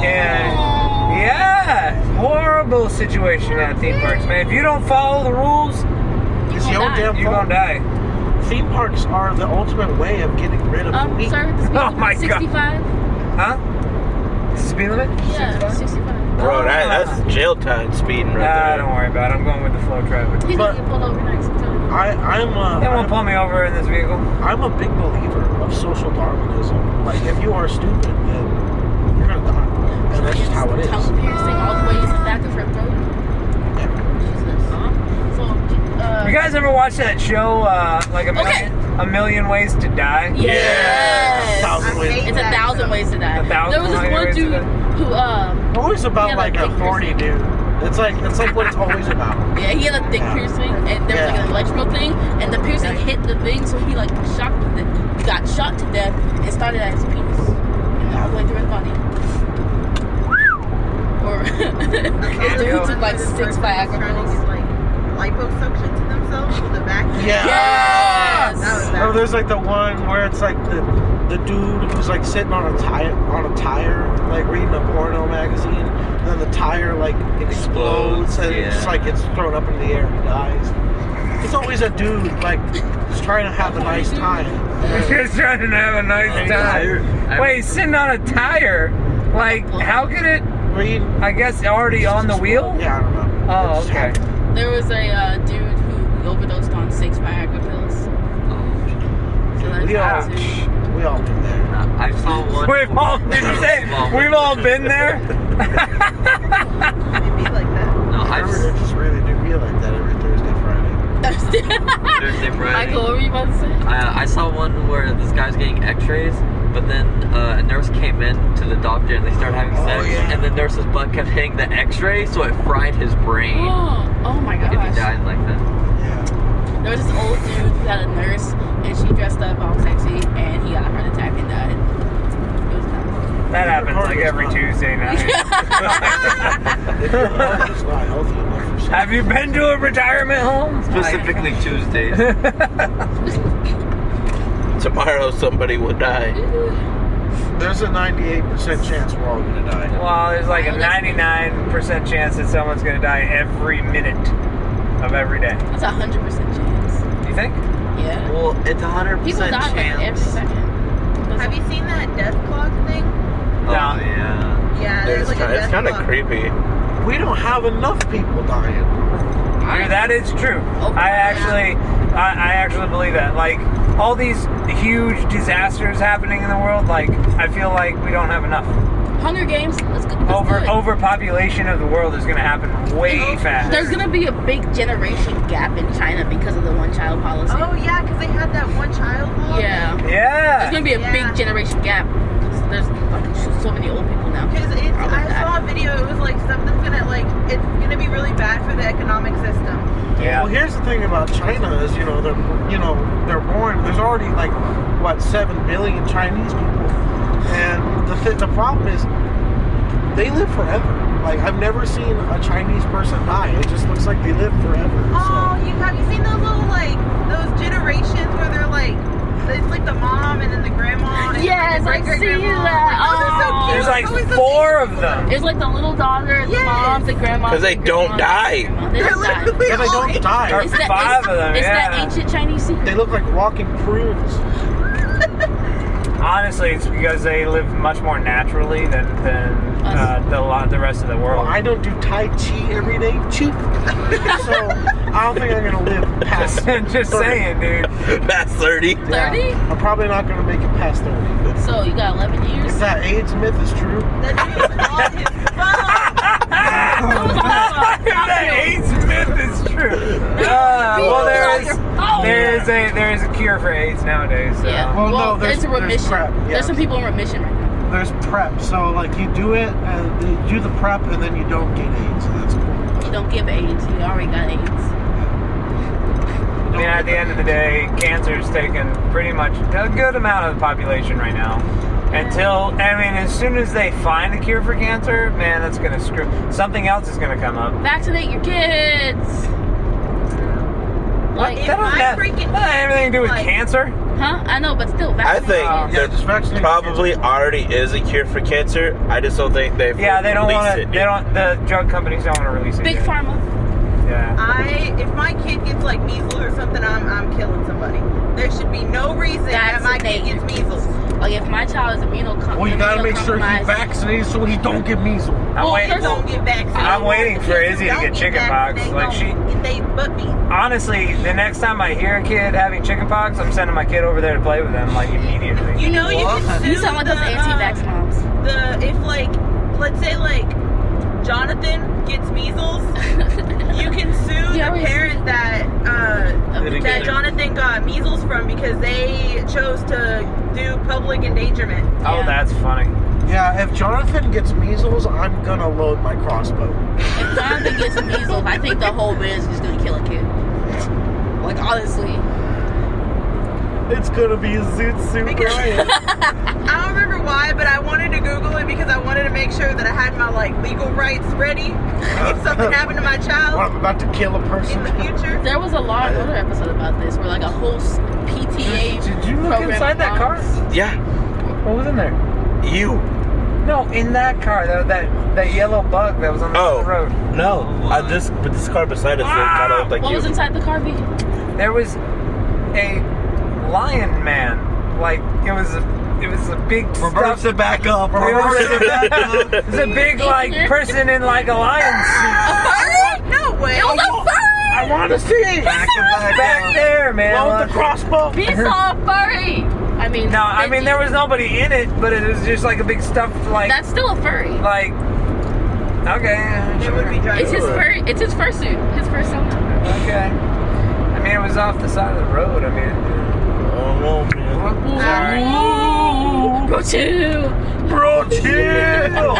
Yeah. And yeah, horrible situation at theme parks, man. If you don't follow the rules, It's gonna your die. damn you're fault. gonna die. Theme parks are the ultimate way of getting rid of the weak. Sir, the speed Oh limit my is God. 65? Huh? Speed limit? Yeah, 65. Bro, that's jail time speeding right there. Don't worry about it. I'm going with the flow traffic. He's But- gonna get pulled over next time. They won't pull me over in this vehicle. I'm a big believer of social Darwinism. Like, if you are stupid, then you're gonna die, and that's just how it is. Tongue piercing all the way in the back of her throat. Yeah. Jesus. So, You guys ever watch that show, like a million Ways to Die? Yes. 1,000 ways. It's 1,000 ways to die. 1,000 There was this one ways to dude die. who, Always about Yeah, like like a thick horny dude. It's like what it's always about. yeah, he had a thick Yeah. piercing, and there was like an electrical thing, and the piercing hit the thing, so he like he got shot to death, and started at his penis, and all the way through his body. Or this dude took like 6 Viagra pills. Like liposuction to themselves with the back. Yeah. Yes. That was Or bad. there's like the one where it's like the dude who's like sitting on a tire, like reading a porno magazine, and then the tire like explodes, and it's just like it's thrown up in the air and he dies. It's always a dude like just trying to have a nice time. Just trying to have a nice time. Wait, he's sitting on a tire. Like, how could it? Read. I guess already on the wheel. Yeah, I don't know. Oh, It just okay. happened. There was a dude who overdosed on 6 Viagra pills. So that's We all, how to- we all been there. I saw one. We've all, did you say, we've all been there? It'd be like that. No, I I've remember just really do feel like that every Thursday, Friday. Thursday, Friday. Michael, what were you about to say? I saw one where this guy's getting X-rays, but then a nurse came in to the doctor and they started having sex, yeah. and the nurse's butt kept hitting the X-ray, so it fried his brain. Oh my If he gosh. died like that. Yeah. There was this old dude who had a nurse, and she dressed up all sexy, and he got a heart attack and died. It was nuts. That happens like every Tuesday night. If your heart is not healthy enough for sex. Have you been to a retirement home? Specifically Tuesdays. Tomorrow somebody will die. There's a 98% chance we're all gonna die. Well, there's like a 99% chance that someone's gonna die every minute. of every day. That's 100% chance. You think? Yeah. Well, it's 100% People die like every chance. second. Have you seen that death clock thing? Oh, No. yeah. Yeah, there's like a It's death kind of clock. creepy. We don't have enough people dying. Dude, that is true. Oh, I yeah. actually believe that. Like, all these huge disasters happening in the world, like, I feel like we don't have enough. Hunger Games. Let's go. Let's do it. Overpopulation of the world is going to happen way fast. There's gonna be a big generation gap in China because of the one-child policy. Oh yeah, because they had that one child law. Yeah. There's Yeah. gonna be a Yeah. big generation gap. 'Cause there's like so many old people now. Because I saw a video. It was like something's gonna it's gonna be really bad for the economic system. Yeah. Well, here's the thing about China is, they're born. There's already like what 7 billion Chinese people, and the problem is they live forever. Like I've never seen a Chinese person die. It just looks like they live forever. Oh, have you seen those little those generations where they're like it's like the mom and then the grandma and Yes, the I've great seen grandma. that. Those are so Oh. cute. There's like Always so 4 cute. of them. It's like the little daughter, the Yes. mom, the grandma. 'Cause they the don't grandma, die. the grandma. They They're don't die. literally Yeah, they all don't die. Or It's that, 5 of them, it's yeah. that ancient Chinese secret. They look like walking prunes. Honestly, it's because they live much more naturally than the rest of the world. Well, I don't do Tai Chi every day, cheap. So I don't think I'm gonna live past. Just 30. saying, dude. Past 30. 30? I'm probably not gonna make it past 30. So you got 11 years. If that AIDS myth is true, That dude's on his phone. That AIDS myth is true. Well, there is a cure for AIDS nowadays. So. Yeah. Well, Well, no, there's a remission. PrEP, yeah. There's some people in remission right now. there's PrEP. So like you do it and you do the PrEP and then you don't get AIDS. So that's cool. You don't give AIDS. You already got AIDS. I mean, at the end of the day, cancer's taken pretty much a good amount of the population right now. As soon as they find a cure for cancer, man, that's gonna screw. Something else is gonna come up. Vaccinate your kids. Like, That doesn't have everything to do with like- cancer. huh? I know, but still, I vaccinate. think Oh. Yeah, there just vaccinate probably already is a cure for cancer. I just don't think they've Yeah, they don't released want to. it They yet. don't. The drug companies don't want to release it. Big yet. Pharma. Yeah. If my kid gets like measles or something, I'm killing somebody. There should be no reason that my kid gets measles. Like if my child is immunocompromised. Well, you gotta make sure he's vaccinated so he don't get measles. I'm Well, waiting. there's Don't get vaccinated. I'm waiting for Kids Izzy to don't get chickenpox. vaccinated, Like they butt me. Honestly, the next time I hear a kid having chickenpox, I'm sending my kid over there to play with them like immediately. You know you can sue You sound like those anti-vax moms. if let's say Jonathan gets measles, you can sue Yeah, the we- parent that Jonathan got measles from because they chose to do public endangerment. Oh, Yeah. that's funny. Yeah, if Jonathan gets measles, I'm gonna load my crossbow. If Jonathan gets measles, I think the whole biz is gonna kill a kid. Like honestly. It's gonna be a zoot suit Because- riot. I don't remember why, but I wanted to Google it because I wanted to make sure that I had my legal rights ready if something happened to my When child I'm about to kill a in person. the future. There was a Law and Order episode about this, where like a whole PTA Did you look program inside that car? moms- Yeah, What was in there? you. No, in that car, that yellow bug that was on the Oh road. no, but this car beside us kind of looked like What you. was inside the car, B? There was a lion man. Like it was a big Reverse stuffed. it back up. It Reverse it back up. was a big person in like a lion suit. No way. It was a furry! I want to see it. Back there, man. Load the crossbow. He saw a furry! I mean, No, I mean there was nobody in it, but it was just like a big stuffed That's still a furry. like. Okay. It would be driving. It's his furry. It's his fursuit. His fursuit. Okay. I mean, it was off the side of the road. I mean. Oh no, man. Bro, chill. Bro, chill.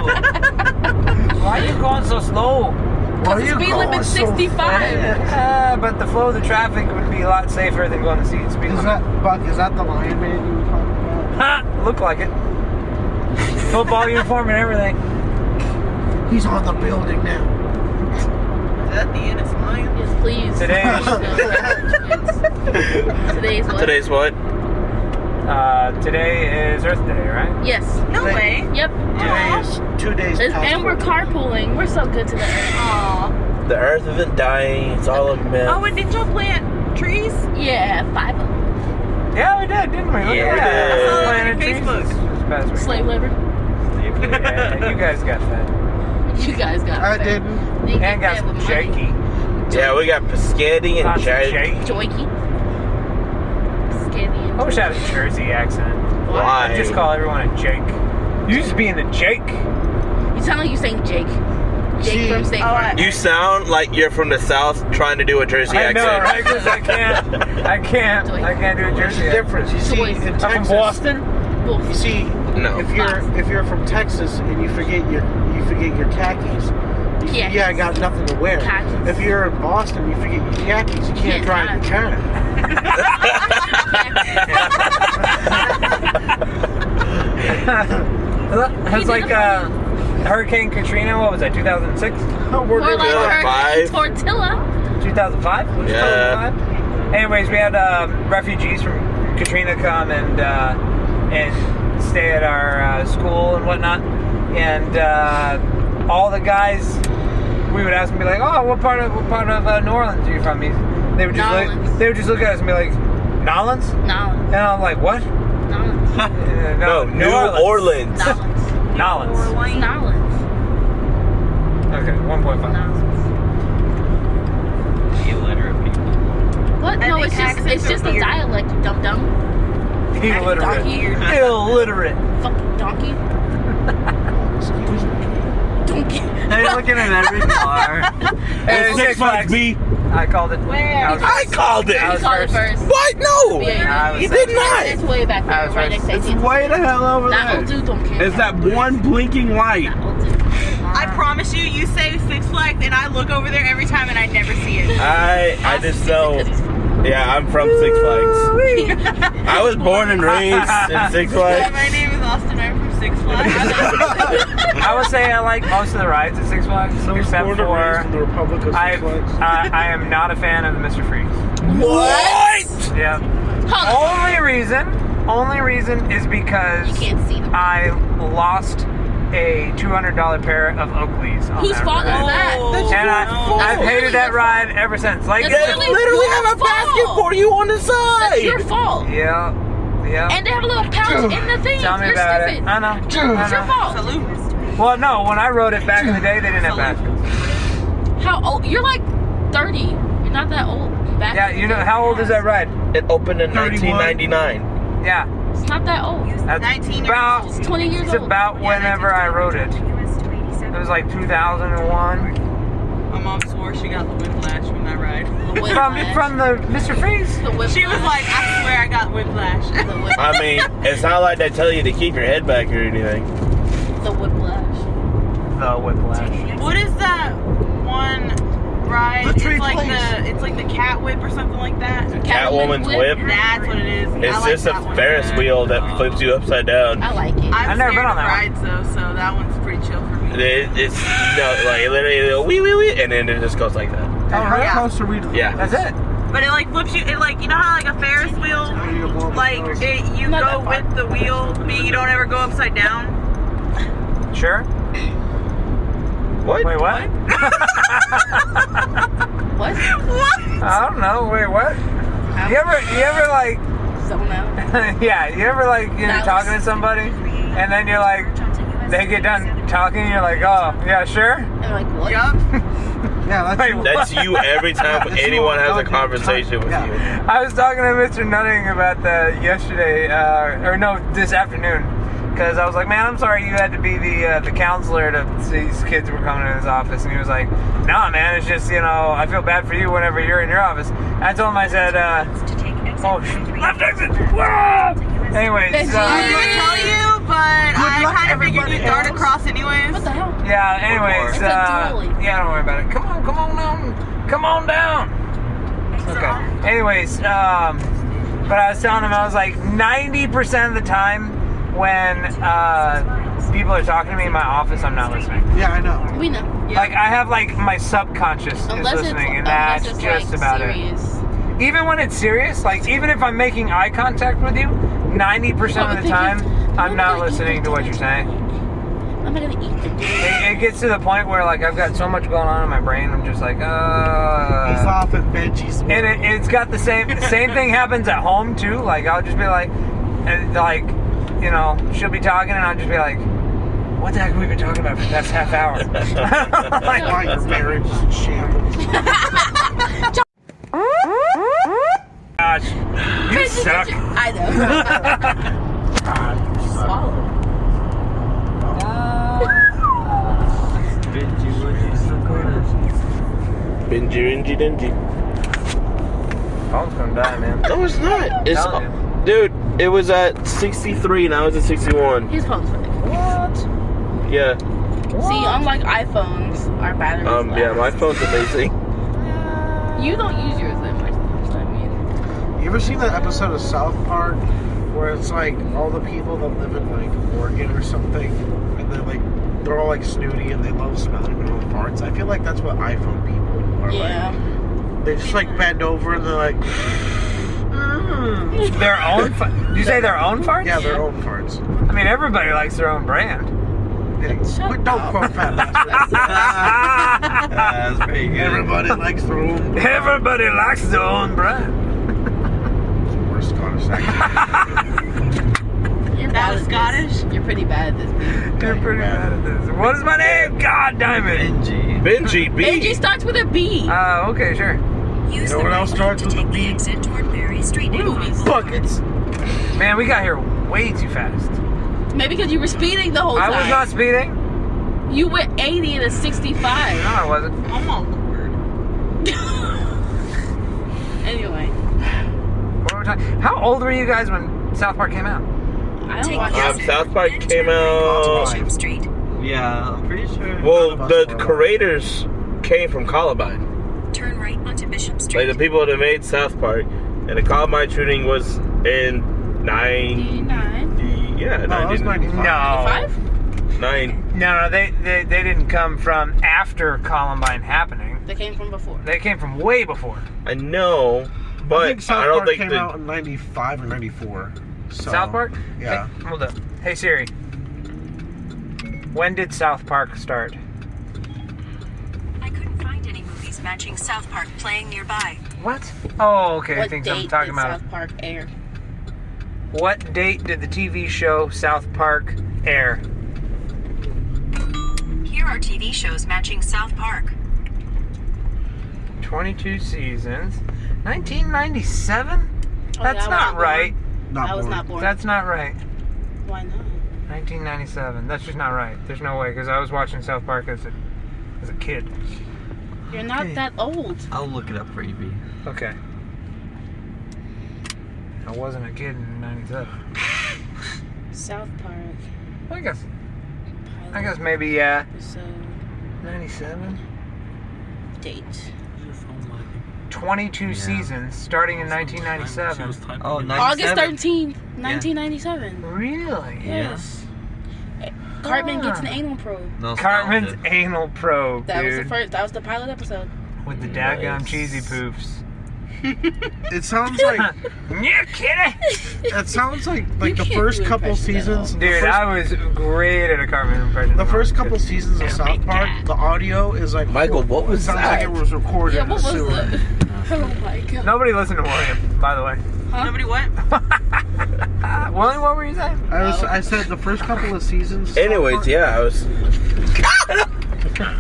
Why are you going so slow? Why The speed limit's 65. But the flow of the traffic would be a lot safer than going to see the speed Is limit. that Buck? Is that the lion man you were talking about? Ha! Look like it. Football uniform and everything. He's on the building now. Is that the Ennis Lion? Yes, please. Today- Today's what? Today's what? Today is Earth Day, right? Yes. No way. Yep. 2 days. 2 days past. And we're carpooling. We're so good today. Aw. the earth isn't dying. It's all a myth. Oh, and didn't y'all plant trees? Yeah, 5 of them. Yeah, we did, didn't we? Yeah, we did. I saw that on Planted your trees Facebook. this past week. Slave labor. Yeah, you guys got fed. You guys got I fed. didn't. They get And got fed some with money. shaky. Yeah, we got Piscetti and Lots of Jake. shake. Joikey. Skinny. I wish I had a Jersey accent. Why? I just call everyone a Jake. You used to be in the Jake. You sound like you saying Jake. Jake See, from State Farm. You sound like you're from the South trying to do a Jersey I accent. know, right? Because I can't do a There's Jersey a accent. difference. You see, Choice. in I'm from Texas, Boston. you see, No. if you're from Texas and you forget your khakis, Khakis. yeah, I got nothing to wear. Khakis. If you're in Boston, you forget your khakis, you can't drive the car. It's like Hurricane Katrina. What was that? 2006, Oh, we're Or good. like Hurricane 2005. Tortilla. 2005. Was it Yeah. 2005? Anyways, we had refugees from Katrina come and stay at our school and whatnot, and all the guys, we would ask them, be like, "Oh, what part of New Orleans are you from?" They would just look at us and be like, "Nolans," Nolans. and I'm like, "What?" Nolans. No, New Orleans. Nolans. Nolans. Nolans. Okay, 1.5. Nolans. Illiterate people. What? I No, think it's accents just are a weird. dialect, you dum-dum. Illiterate. Donkey. Illiterate. Fucking donkey. Donkey. They're looking at every car. Hey, Six Flags B. I called it. Where? I was I called it. I You was called it first. first. What? No. Yeah, You did not. It's way back I there, was right right. next to It's way the hell over That there. old dude don't care. It's that one blinking light. That old dude. I promise you, you say Six Flags, and I look over there every time, and I never see it. I just know. Because he's Yeah, I'm from Six Flags. I was born and raised in Six Hi, Flags. my name is Austin. I'm from Six Flags. I would say I like most of the rides at Six Flags, except Born and raised for in the Republic of I Six Flags. I am not a fan of the Mr. Freeze. What? Yeah. Only reason is because You can't see them. I lost a $200 pair of Oakleys. On Whose that fault is ride. that? And I've hated that ride ever since. Like, That's They literally have a basket for you on the side. That's your fault. yeah. And they have a little pouch in the thing. Tell me You're about stupid. it. I know. It's your fault. Salute. Well, no, when I rode it back in the day, they didn't have baskets. How old? You're like 30. You're not that old. Back Yeah, in the you know, day. how old is that ride? It opened in 31. 1999. Yeah. It's not that old. That's 19 years about, old. It's 20 years it's old. about whenever I rode it. It was like 2001. My mom swore she got the whiplash when I ride. The whiplash. From the Mr. Freeze. The whiplash. She was like, I swear I got whiplash. The whiplash. I mean, it's not like they tell you to keep your head back or anything. The whiplash. The Whiplash. What is that one ride? The tree It's like the cat whip or something like that. Catwoman's whip. That's what it is. I It's like just a that one. Ferris wheel that flips you upside down. I like it. I've never been on scared of that one. rides though, so that one's pretty chill for me. It's like literally a wee wee wee, and then it just goes like that. How yeah. close are we to Yeah. That's it. But it like flips you. It like you know how like a Ferris wheel, like you Not go that far. with the wheel, but you don't ever go upside down. Sure. What? Wait, what? What? What? I don't know. Wait, what? You ever like, Zone out. yeah, you ever like, That talking to was- somebody, and then you're like, they get done talking, and you're like, oh, yeah, sure. I'm like, what? Yup. Yeah, that's Wait, you. That's you every time That's anyone you. has a conversation with Yeah. you. I was talking to Mr. Nutting about that yesterday, or no, this afternoon, because I was like, man, I'm sorry you had to be the counselor to these kids who were coming to his office, and he was like, nah, man, it's just, I feel bad for you whenever you're in your office. And I told him, I said, oh, left exit! Wah! Anyways, I didn't tell you, but I luck, kind of figured everybody you'd dart else. across anyways. What the hell? yeah, anyways, It's a dually. yeah, don't worry about it. Come on down. Come on down. Okay. Anyways, but I was telling him, I was like, 90% of the time when people are talking to me in my office, I'm not listening. Yeah, I know. We know. Like, I have like my subconscious is listening, and that's unless it's just like about serious. it. Even when it's serious, like even if I'm making eye contact with you, 90% of the time, I'm not listening to what you're saying. I'm not gonna eat the It gets to the point where like I've got so much going on in my brain. I'm just like, He's off at Benji's. And it's got the same thing happens at home too. Like I'll just be like, and like, you know, she'll be talking and I'll just be like, what the heck have we been talking about for the past half hour? Like, Why your marriage is in shambles. gosh, you suck. I know. Swallow. Bingy, dingy. Phone's gonna die, man. No, it's not. It's Telling you. dude. It was at 63. Now it's at 61. His phone's fake. What? Yeah. See, unlike iPhones, our batteries last. Yeah. My phone's amazing. You don't use yours that much. So I mean, You ever seen that episode of South Park where it's like all the people that live in like Oregon or something, and they're all like snooty and they love smelling their own farts? I feel like that's what iPhone people are yeah. like. They just like bend over and they're like, Their own? Did you say their own farts? yeah, their own farts. I mean, everybody likes their own brand. Hey, Shut don't up. quote Fat Bastard. That's pretty good. Everybody likes their own. Everybody likes their own brand. Worst Scottish accent. You're That bad was at Scottish? this. You're pretty bad at this. You're pretty bad at this. What is my name? God damn it. Benji B. Benji starts with a B. Okay, sure. Use know the what right else lane starts to with a take B? the exit toward Berry Street. Movies. Buckets. Man, we got here way too fast. Maybe because you were speeding the whole I time. was not speeding. You went 80 and a 65. No, I wasn't. Oh my lord. Anyway, What were we talking? How old were you guys when South Park came out? I don't Take watch the it. exit South Park and came turn right out- onto Bishop Street. Yeah, I'm pretty sure. Well, None of us the were alive. creators came from Columbine. Turn right onto Bishop Like Street. the people that made South Park, and the Columbine shooting was in 89. Yeah, No, that was 95. No. 95? 9. No, they didn't come from after Columbine happening. They came from before. They came from way before. I know, but I think South don't Park think came out in 95 or 94. So, South Park? Yeah. Hey, hold up. Hey Siri. When did South Park start? I couldn't find any movies matching South Park playing nearby. What? Oh, okay. I What think date I'm talking did about. South Park air? What date did the TV show South Park air? Here are TV shows matching South Park. 22 seasons. 1997? Oh, That's yeah, I was not born. right. Not I was born. not born. That's not right. Why not? 1997. That's just not right. There's no way, because I was watching South Park as a kid. You're not that old. I'll look it up for you, B. Okay. I wasn't a kid in 97. South Park. I guess Pilot maybe, yeah. episode 97? date. 22 seasons, starting in 1997. Oh, August 97. 13th, 1997. Really? Yes. Cartman gets an anal probe. Nostalgia. Cartman's anal probe, That was dude. the first. That was the pilot episode. With the daggum cheesy poofs. It sounds like You kidding? it sounds like You the can't first do couple impressions at all. seasons. Dude, I was great at a Cartman impression. The first couple seasons of Oh South Park, the audio is like Michael, what was it sounds that? like it was recorded Yeah, in what a was sewer. that? Oh my god. Nobody listened to William, by the way. Nobody what? William, what were you saying? I said the first couple of seasons. of South Anyways, Park- yeah, I was.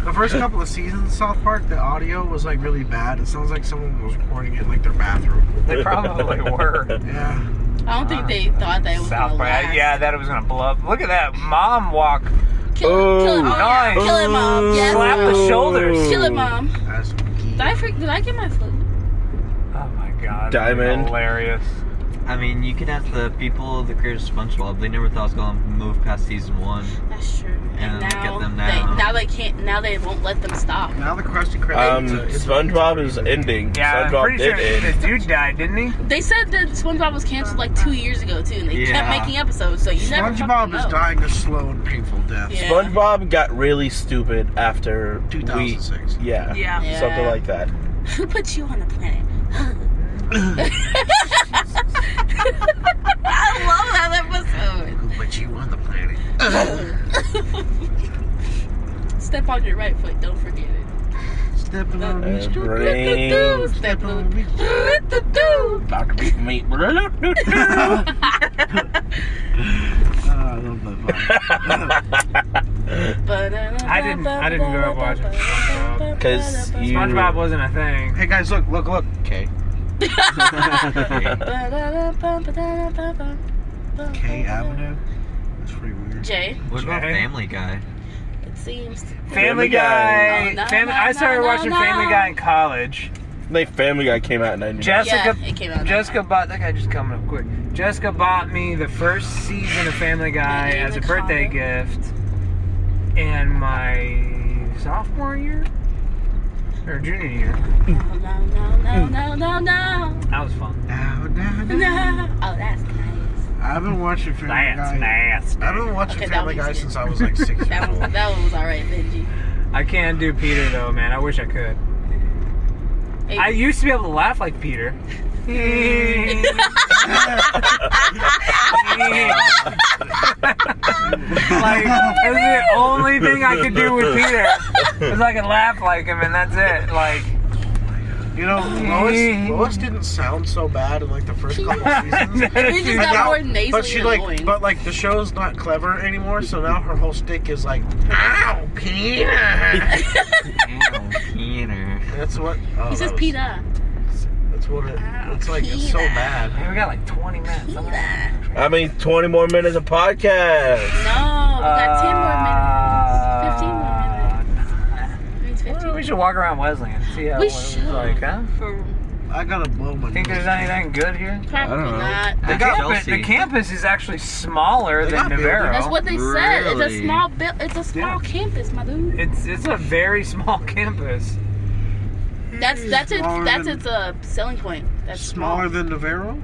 The first couple of seasons of South Park, the audio was like really bad. It sounds like someone was recording it in like their bathroom. They probably were. Yeah. I don't think they thought that it was South gonna Park. last. Yeah, that it was gonna blow up. Look at that mom walk. Kill it, nice. Kill it, mom. Yes. Slap the shoulders. Kill it, mom. That's Did I get my foot? Oh my god. Diamond. Hilarious. I mean, you can ask the people, the creators of SpongeBob. They never thought it was going to move past season 1. That's true. And look now, at them now. they can't. Now they won't let them stop. now the Krusty Krab. SpongeBob is ending. Yeah, I'm SpongeBob pretty sure did the end. dude died, didn't he? They said that SpongeBob was canceled like 2 years ago too, and they kept Yeah. making episodes. So you never SpongeBob fucking is know. dying a slow and painful death. Yeah. SpongeBob got really stupid after 2006. Yeah, Yeah. Yeah. something like that. Who put you on the planet? I love that episode. Who put you on the planet? step on your right foot. Don't forget it. Stepping on me. Brain. Step on me. Do. Dr. Beef Meat. I love that vibe. I didn't grow up watching SpongeBob. Because you. SpongeBob wasn't a thing. Hey guys, look. Okay. K Avenue? That's pretty weird. Jay, What about Okay. Family Guy? it seems. Family Guy. Guy. Oh, no, I started no, watching no. Family Guy in college. I think Family Guy came out in 99. Jessica, Yeah, it came out. Jessica bought that guy just coming up quick. Jessica bought me the first season of Family Guy My name as a is birthday Connor. gift in my sophomore year or junior year. No. That was fun. No. Oh, that's nice. I've been watching Family That's Guy. nasty. I've been watching Okay, that Family one's Guy good. since I was like 6 years That old. was alright, Benji. I can't do Peter though, man. I wish I could. Hey, I used to be able to laugh like Peter. Like, that's the only thing I could do with Peter. Is I could laugh like him, and that's it. Like, You know, Lois didn't sound so bad in like the first couple seasons. he just got Now- more nasally but she annoying. like the show's not clever anymore, so now her whole stick is like, ow, Peter. Peter. That's what. Oh, he says Peter. That's what it. It's like it's so bad. hey, we got like 20 minutes. Peter. I mean, 20 more minutes of podcast. No, we got 10 more minutes. 15 more minutes. It means 15. We should walk around Wesleyan and see how We it was should. like, huh? For I gotta blow my. Think there's anything good here? probably don't know. not. The Ask campus, Chelsea. the campus is actually smaller They than got buildings. Navarro. That's what they said. It's a Really? small it's a small campus, my dude. It's a very small campus. That's Smaller its selling point. That's Smaller than Navarro.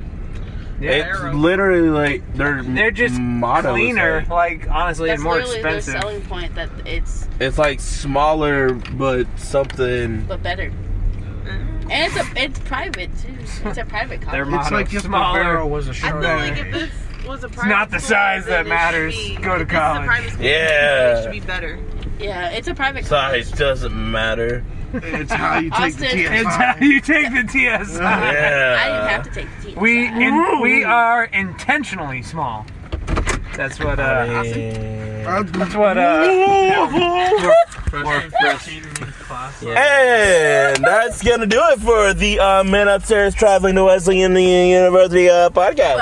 It's literally like They're just motto is cleaner, like- like honestly, That's and more literally expensive. their selling point. That it's It's like smaller, but something. but better. And it's private too. It's a private They're college. It's like if Smaller. Navarro was a I show. feel like if this was a private not the school, size then that matters. it should be, Go to if this is a college. private school, Yeah. it should be better. Yeah, it's a private Size college. doesn't matter. It's how you take the Austin. TSI. It's how you take the TSI. I didn't Yeah. have to take the TSI. We are intentionally small. That's what that's what And that's gonna do it for the Men Upstairs Traveling to Wesleyan University podcast.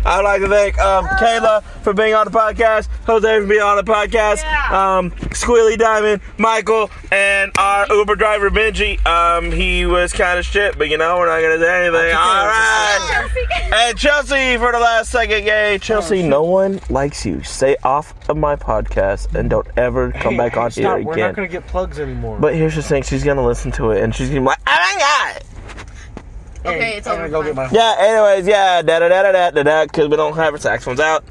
I'd like to thank Kayla for being on the podcast, Jose for being on the podcast, Squealy Diamond, Michael, and our Uber driver Benji. He was kind of shit, but you know, we're not gonna say anything. All right. And Chelsea for the last second. Yay, Chelsea! No one likes you. Stay off of my podcast and don't ever come back on here Stop, we're not again. gonna get plugs anymore. But here's the thing: she's gonna listen to it and she's gonna be like, "Oh my god!" Okay, it's I'm over. gonna go get my. Yeah. Anyways, yeah, da da da da da da, because we don't have our saxophones out.